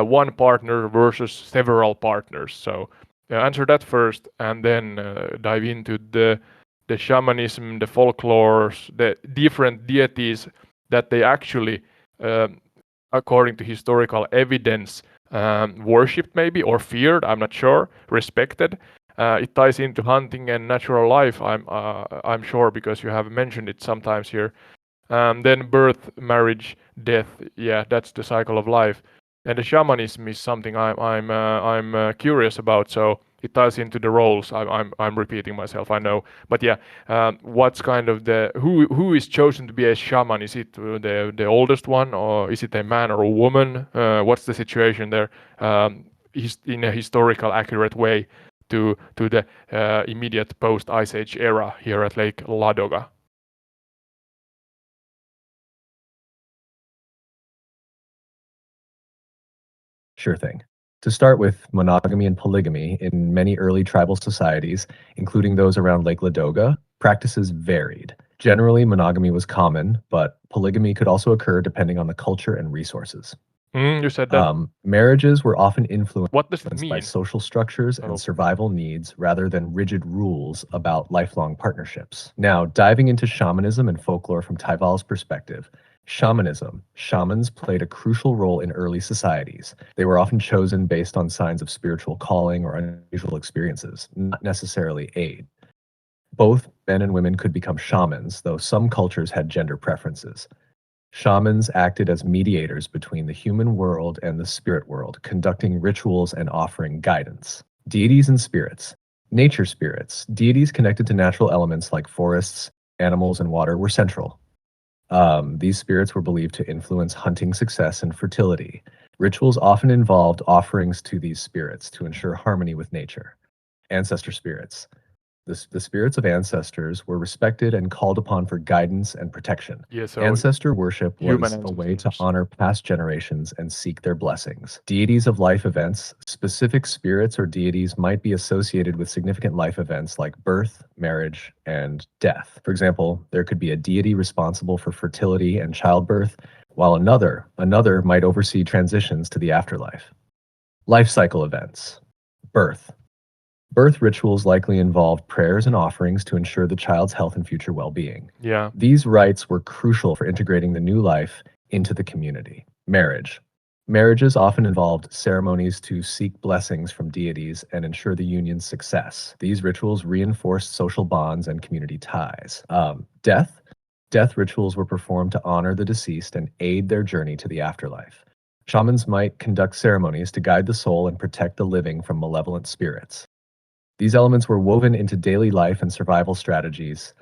one partner versus several partners? So answer that first, and then dive into the shamanism, the folklores, the different deities that they actually, according to historical evidence, worshipped maybe or feared. I'm not sure. Respected. It ties into hunting and natural life. I'm sure because you have mentioned it sometimes here. Then birth, marriage, death. Yeah, that's the cycle of life. And the shamanism is something I'm curious about. So it ties into the roles. I'm repeating myself. I know, but yeah, what's kind of the who is chosen to be a shaman? Is it the oldest one, or is it a man or a woman? What's the situation there? In a historical accurate way to the immediate post Ice Age era here at Lake Ladoga. Sure thing. To start with, monogamy and polygamy in many early tribal societies, including those around Lake Ladoga, practices varied. Generally, monogamy was common, but polygamy could also occur depending on the culture and resources. You said that. Marriages were often influenced What does it by mean? social structures and survival needs rather than rigid rules about lifelong partnerships. Now, diving into shamanism and folklore from Taival's perspective, shamans played a crucial role in early societies. They were often chosen based on signs of spiritual calling or unusual experiences, not necessarily age. Both men and women could become shamans, though some cultures had gender preferences. Shamans acted as mediators between the human world and the spirit world, conducting rituals and offering guidance. Deities and spirits. Nature spirits, deities connected to natural elements like forests, animals, and water, were central. These spirits were believed to influence hunting success and fertility. Rituals often involved offerings to these spirits to ensure harmony with nature. Ancestor spirits. The spirits of ancestors were respected and called upon for guidance and protection. Yeah, so Ancestor worship human was a way to ancestors. honor past generations and seek their blessings. Deities of life events, specific spirits or deities might be associated with significant life events like birth, marriage, and death. For example, there could be a deity responsible for fertility and childbirth, while another might oversee transitions to the afterlife. Life cycle events. Birth. Birth rituals likely involved prayers and offerings to ensure the child's health and future well-being. Yeah. These rites were crucial for integrating the new life into the community. Marriage. Marriages often involved ceremonies to seek blessings from deities and ensure the union's success. These rituals reinforced social bonds and community ties. Death. Death rituals were performed to honor the deceased and aid their journey to the afterlife. Shamans might conduct ceremonies to guide the soul and protect the living from malevolent spirits. These elements were woven into daily life and survival strategies,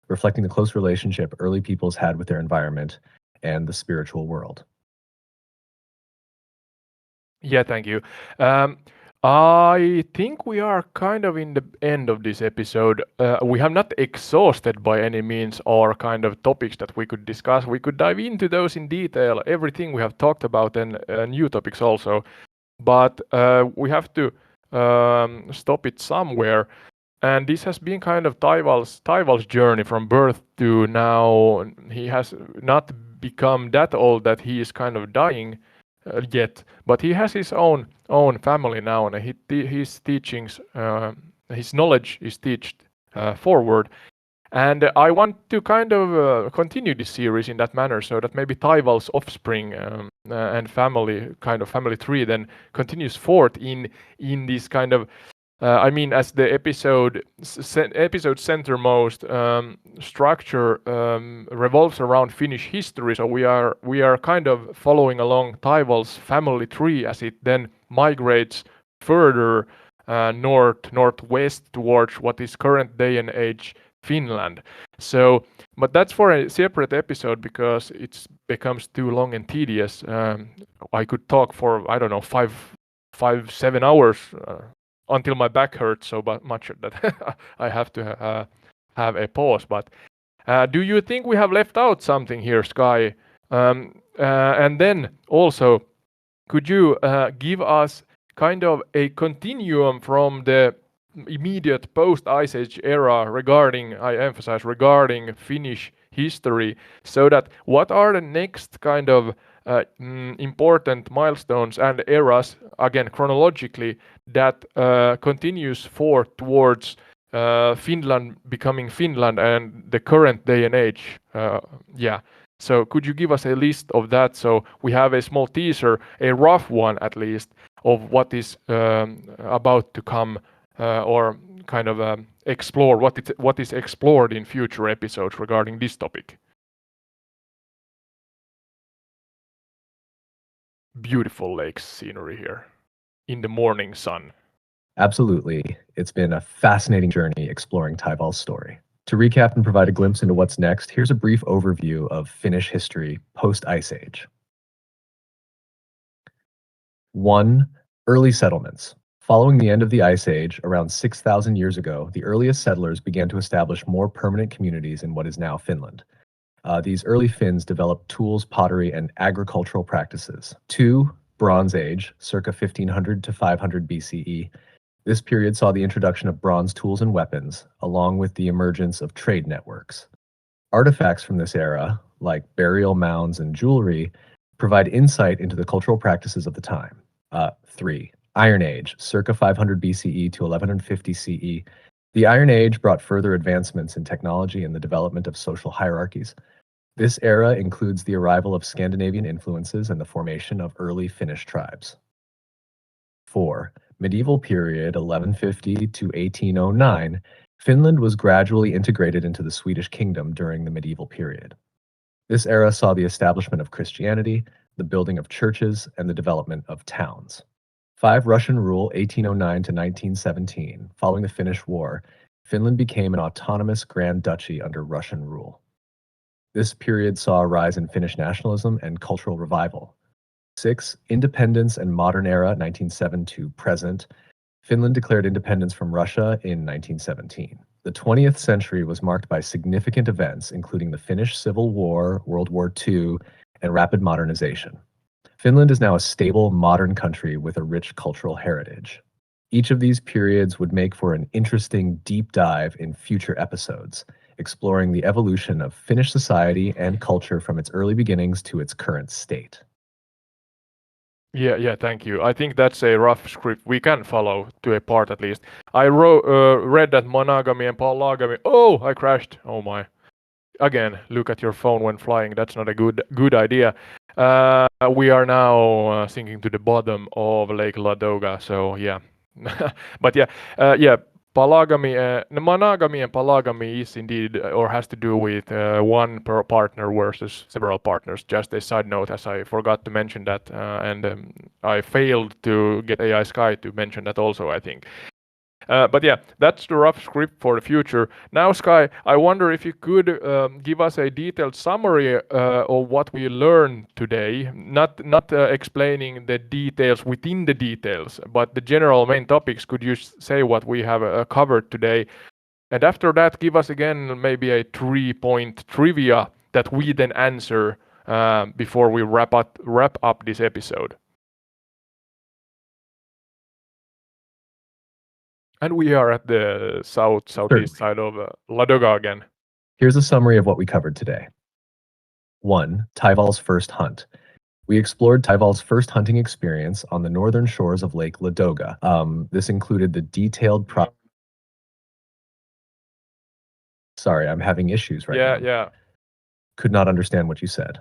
reflecting the close relationship early peoples had with their environment and the spiritual world. Yeah, thank you. I think we are kind of in the end of this episode. We have not exhausted by any means our kind of topics that we could discuss. We could dive into those in detail, everything we have talked about, and new topics also. but we have to stop it somewhere. And this has been kind of Taival's journey from birth to now. He has not become that old that he is kind of dying yet, but he has his own family now, and his teachings, his knowledge is teached forward. And I want to kind of continue this series in that manner, so that maybe Taival's offspring and family tree then continues forth in this kind of I mean, as the episode centermost structure revolves around Finnish history, so we are kind of following along Taival's family tree as it then migrates further northwest towards what is current day and age Finland. So, but that's for a separate episode because it becomes too long and tedious. I could talk for I don't know 7 hours until my back hurts so much that I have to have a pause. But do you think we have left out something here, Sky? And then also, could you give us kind of a continuum from the immediate post-Ice Age era regarding, I emphasize, regarding Finnish history, so that what are the next kind of important milestones and eras, again chronologically, that continues forth towards Finland becoming Finland and the current day and age? Yeah. So could you give us a list of that so we have a small teaser, a rough one at least, of what is about to come or kind of explore what is explored in future episodes regarding this topic? Beautiful lake scenery here in the morning sun. Absolutely. It's been a fascinating journey exploring Taival's story. To recap and provide a glimpse into what's next, here's a brief overview of Finnish history post-Ice Age. 1. Early settlements. Following the end of the Ice Age, around 6,000 years ago, the earliest settlers began to establish more permanent communities in what is now Finland. These early Finns developed tools, pottery, and agricultural practices. 2. Bronze Age, circa 1500 to 500 BCE. This period saw the introduction of bronze tools and weapons, along with the emergence of trade networks. Artifacts from this era, like burial mounds and jewelry, provide insight into the cultural practices of the time. 3. Iron Age, circa 500 BCE to 1150 CE. The Iron Age brought further advancements in technology and the development of social hierarchies. This era includes the arrival of Scandinavian influences and the formation of early Finnish tribes. 4. Medieval period 1150 to 1809. Finland was gradually integrated into the Swedish kingdom during the medieval period. This era saw the establishment of Christianity, the building of churches, and the development of towns. 5. Russian rule 1809 to 1917. Following the Finnish War, Finland became an autonomous Grand Duchy under Russian rule. This period saw a rise in Finnish nationalism and cultural revival. 6. Independence and modern era 1907 to present. Finland declared independence from Russia in 1917. The 20th century was marked by significant events, including the Finnish Civil War, World War II, and rapid modernization. Finland is now a stable, modern country with a rich cultural heritage. Each of these periods would make for an interesting deep dive in future episodes, exploring the evolution of Finnish society and culture from its early beginnings to its current state. Yeah, thank you. I think that's a rough script we can follow to a part at least. I read that monogamy and polygamy. Oh, I crashed. Oh my. Again, look at your phone when flying. That's not a good idea. We are now sinking to the bottom of Lake Ladoga. So yeah, but yeah. Polygamy, monogamy and polygamy is indeed or has to do with one per partner versus several partners. Just a side note, as I forgot to mention that, and I failed to get AI Sky to mention that also, I think. But yeah, that's the rough script for the future. Now, Sky, I wonder if you could give us a detailed summary of what we learned today, not explaining the details within the details, but the general main topics. Could you say what we have covered today? And after that, give us again maybe a 3-point trivia that we then answer before we wrap up this episode. And we are at the southeast Certainly. side of Ladoga again. Here's a summary of what we covered today. 1. Tyval's first hunt. We explored Tyval's first hunting experience on the northern shores of Lake Ladoga. This included the detailed Sorry, I'm having issues right now. Yeah. Could not understand what you said.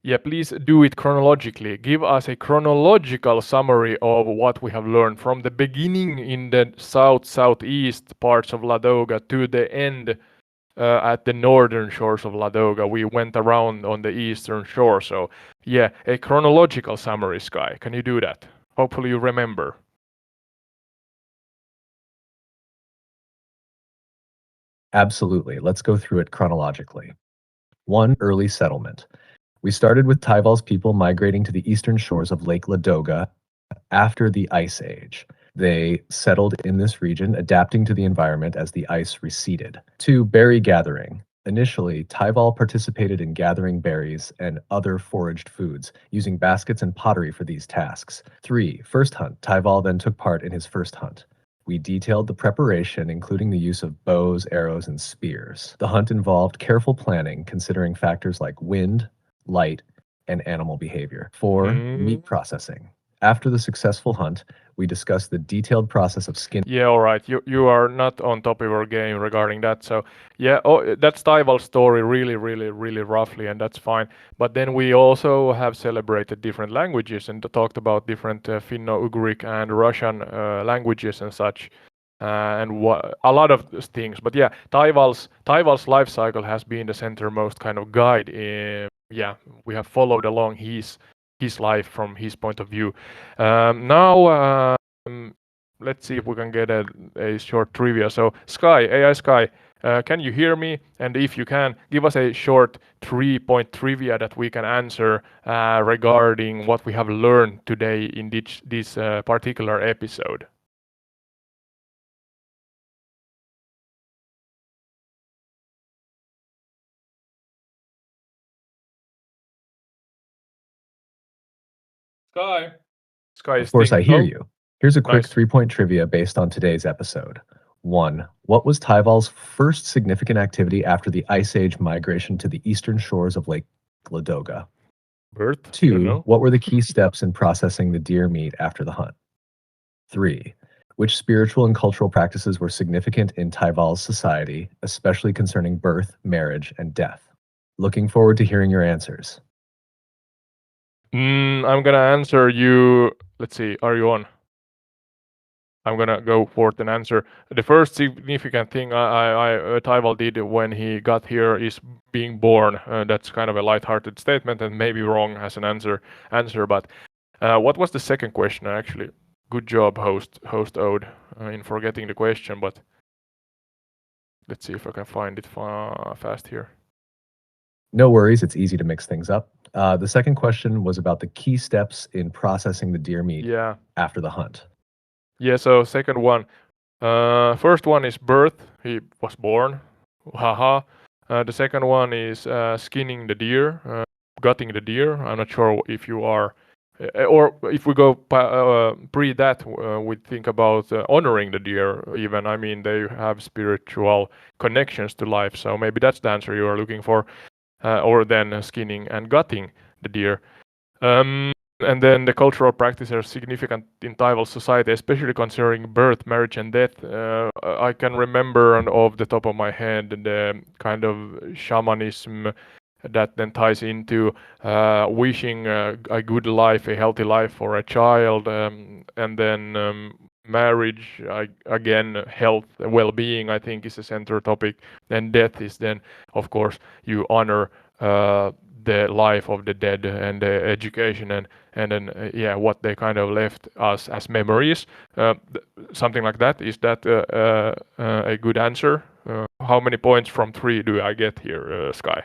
Yeah, please do it chronologically. Give us a chronological summary of what we have learned from the beginning in the southeast parts of Ladoga to the end at the northern shores of Ladoga. We went around on the eastern shore. So, yeah, a chronological summary, Sky. Can you do that? Hopefully, you remember. Absolutely. Let's go through it chronologically. 1. Early settlement. We started with Tyval's people migrating to the eastern shores of Lake Ladoga after the Ice Age. They settled in this region, adapting to the environment as the ice receded. 2. Berry gathering. Initially, Tyval participated in gathering berries and other foraged foods, using baskets and pottery for these tasks. 3. First hunt. Tyval then took part in his first hunt. We detailed the preparation, including the use of bows, arrows, and spears. The hunt involved careful planning, considering factors like wind, light, and animal behavior. 4. Meat processing. After the successful hunt, we discussed the detailed process of skin. Yeah, all right. You are not on top of your game regarding that. So yeah, that's Taival's story really roughly, and that's fine. But then we also have celebrated different languages and talked about different Finno-Ugric and Russian languages and such, and a lot of things. But yeah, Taival's life cycle has been the centermost kind of guide. Yeah, we have followed along his life from his point of view. Now. Let's see if we can get a short trivia. So, Sky, AI Sky, can you hear me? And if you can, give us a short 3-point trivia that we can answer regarding what we have learned today in this particular episode. Sky. Sky is Of course, I thinking. hear Oh, you. Here's a quick nice. 3-point trivia based on today's episode. 1. What was Tyval's first significant activity after the Ice Age migration to the eastern shores of Lake Ladoga? Birth? You don't 2. know? What were the key steps in processing the deer meat after the hunt? 3. Which spiritual and cultural practices were significant in Tyval's society, especially concerning birth, marriage, and death? Looking forward to hearing your answers. I'm gonna answer you. Let's see. Are you on? I'm gonna go forth and answer. The first significant thing Taival did when he got here is being born. That's kind of a light-hearted statement and maybe wrong as an answer. But what was the second question? Actually, good job, host Ode, in forgetting the question. But let's see if I can find it fast here. No worries, it's easy to mix things up. The second question was about the key steps in processing the deer meat after the hunt. Yeah, so second one. First one is birth. He was born. Haha. The second one is skinning the deer, gutting the deer. I'm not sure if you are, or if we go pre that, we think about honoring the deer. Even I mean, they have spiritual connections to life, so maybe that's the answer you are looking for, or then skinning and gutting the deer. And then the cultural practices are significant in Taival society, especially concerning birth, marriage, and death. I can remember off the top of my head the kind of shamanism that then ties into wishing a good life, a healthy life for a child, and then marriage, again, health, well-being, I think is a central topic. Then death is then, of course, you honor the life of the dead and the education and then yeah, what they kind of left us as memories, something like that. Is that a good answer? How many points from 3 do I get here, Sky?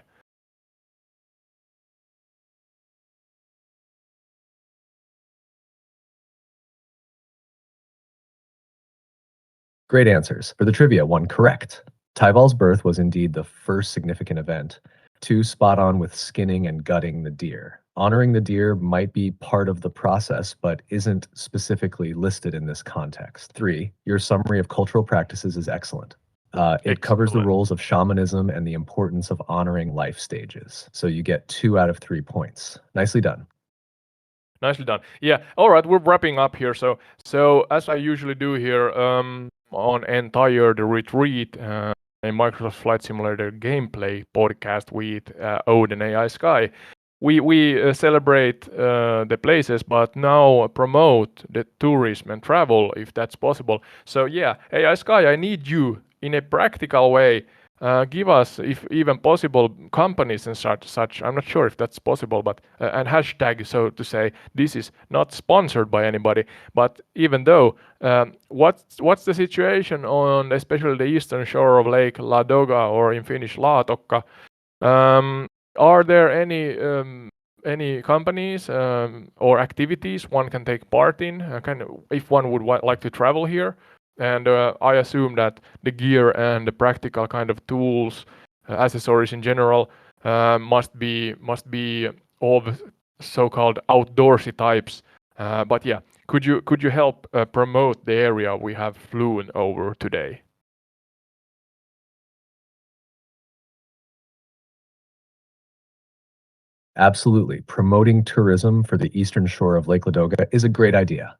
Great answers. For the trivia, 1 correct. Tyval's birth was indeed the first significant event. 2 spot on with skinning and gutting the deer. Honoring the deer might be part of the process, but isn't specifically listed in this context. 3, your summary of cultural practices is excellent. It covers the Excellent. roles of shamanism and the importance of honoring life stages. So you get 2 out of 3 points. Nicely done. Nicely done. Yeah. All right, we're wrapping up here. So as I usually do here, on entire the retreat, a Microsoft Flight Simulator gameplay podcast with Odin AI Sky, we celebrate the places, but now promote the tourism and travel if that's possible. So yeah, AI Sky, I need you in a practical way. Give us, if even possible, companies and such. I'm not sure if that's possible, but and hashtag, so to say. This is not sponsored by anybody, but even though, what's the situation on especially the eastern shore of Lake Ladoga, or in Finnish Laatokka? Are there any companies or activities one can take part in, kind of, if one would like to travel here? And I assume that the gear and the practical kind of tools, accessories in general, must be of so-called outdoorsy types. But yeah, could you help promote the area we have flown over today? Absolutely. Promoting tourism for the eastern shore of Lake Ladoga is a great idea.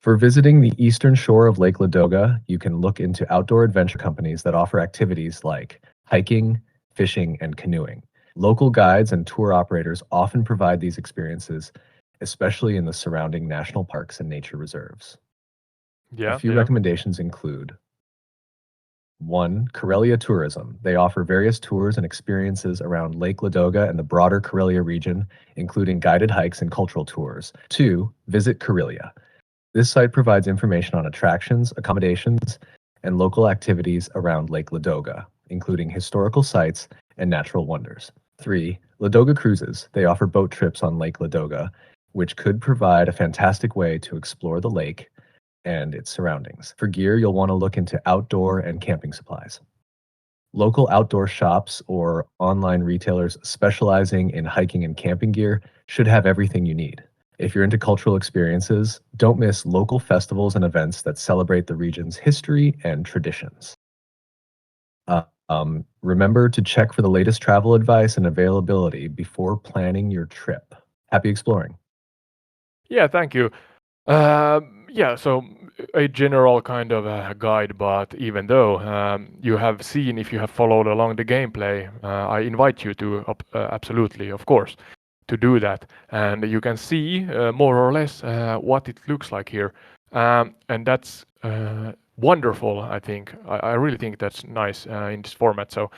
For visiting the eastern shore of Lake Ladoga, you can look into outdoor adventure companies that offer activities like hiking, fishing, and canoeing. Local guides and tour operators often provide these experiences, especially in the surrounding national parks and nature reserves. A Yeah, few yeah. recommendations include: 1. Karelia Tourism. They offer various tours and experiences around Lake Ladoga and the broader Karelia region, including guided hikes and cultural tours. 2. Visit Karelia. This site provides information on attractions, accommodations, and local activities around Lake Ladoga, including historical sites and natural wonders. 3. Ladoga Cruises. They offer boat trips on Lake Ladoga, which could provide a fantastic way to explore the lake and its surroundings. For gear, you'll want to look into outdoor and camping supplies. Local outdoor shops or online retailers specializing in hiking and camping gear should have everything you need. If you're into cultural experiences, don't miss local festivals and events that celebrate the region's history and traditions. Remember to check for the latest travel advice and availability before planning your trip. Happy exploring. Yeah, thank you. Yeah, so a general kind of guide, but even though you have seen, if you have followed along the gameplay, I invite you to absolutely, of course, to do that, and you can see more or less what it looks like here, and that's wonderful. I think I really think that's nice in this format. So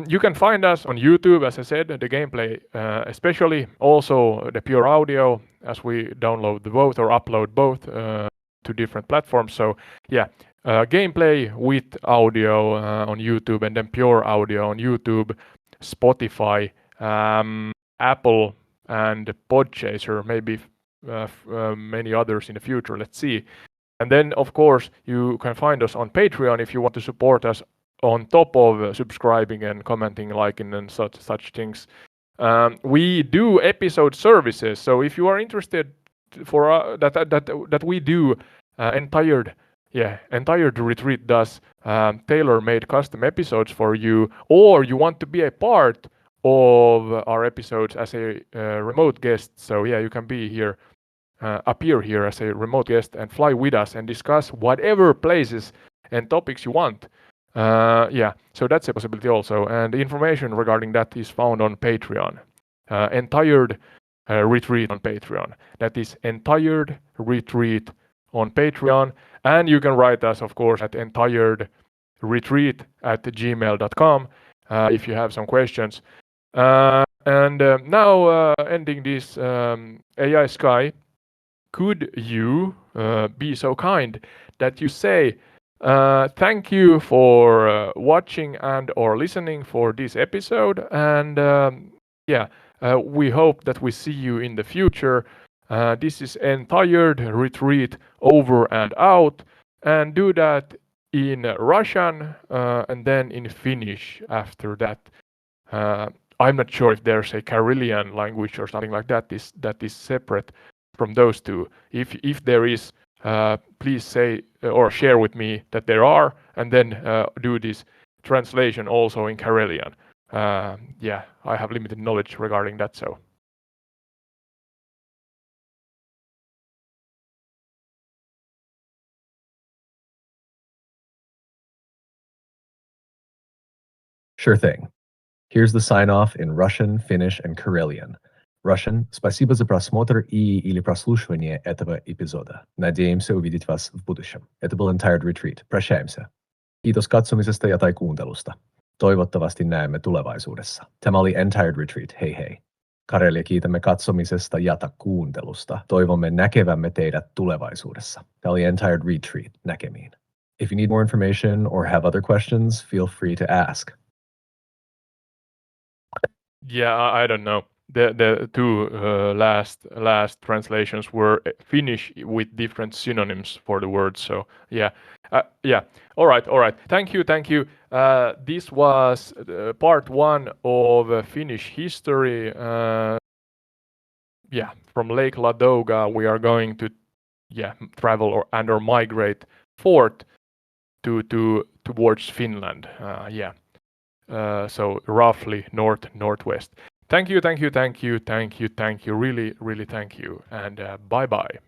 you can find us on YouTube, as I said, the gameplay, especially also the pure audio, as we download the both or upload both to different platforms. So yeah, gameplay with audio on YouTube, and then pure audio on YouTube, Spotify, Apple, and Podchaser, maybe many others in the future. Let's see. And then, of course, you can find us on Patreon if you want to support us on top of subscribing and commenting, liking, and such things. We do episode services, so if you are interested for that we do entire retreat does tailor-made custom episodes for you, or you want to be a part of our episodes as a remote guest. So yeah, you can be here. Appear here as a remote guest and fly with us and discuss whatever places and topics you want. Yeah, so that's a possibility also. And the information regarding that is found on Patreon. Entire retreat on Patreon. That is entire retreat on Patreon. And you can write us, of course, at entiredretreat@gmail.com if you have some questions. And now, ending this AI Sky, could you be so kind that you say thank you for watching and or listening for this episode, and we hope that we see you in the future. This is entire retreat over and out, and do that in Russian and then in Finnish after that. I'm not sure if there's a Karelian language or something like that is separate from those two. If there is, please say or share with me that there are, and then do this translation also in Karelian. Yeah, I have limited knowledge regarding that, so. Sure thing. Here's the sign off in Russian, Finnish, and Karelian. Russian. Спасибо за просмотр и или прослушивание этого эпизода. Надеемся увидеть вас в будущем. Это был Entired Retreat. Прощаемся. Kiitos katsomisesta ja tai kuuntelusta. Toivottavasti näemme tulevaisuudessa. Tämä oli Entired Retreat. Hei hei. Karelia, kiitämme katsomisesta ja kuuntelusta. Toivomme näkevämme teidät tulevaisuudessa. Tämä oli Entired Retreat. Näkemiin. If you need more information or have other questions, feel free to ask. Yeah, I don't know. The two last translations were Finnish with different synonyms for the words. So yeah, yeah. All right. Thank you. This was part 1 of Finnish history. Yeah, from Lake Ladoga, we are going to travel or migrate forth towards Finland. So roughly northwest. Thank you. Really thank you, and bye bye.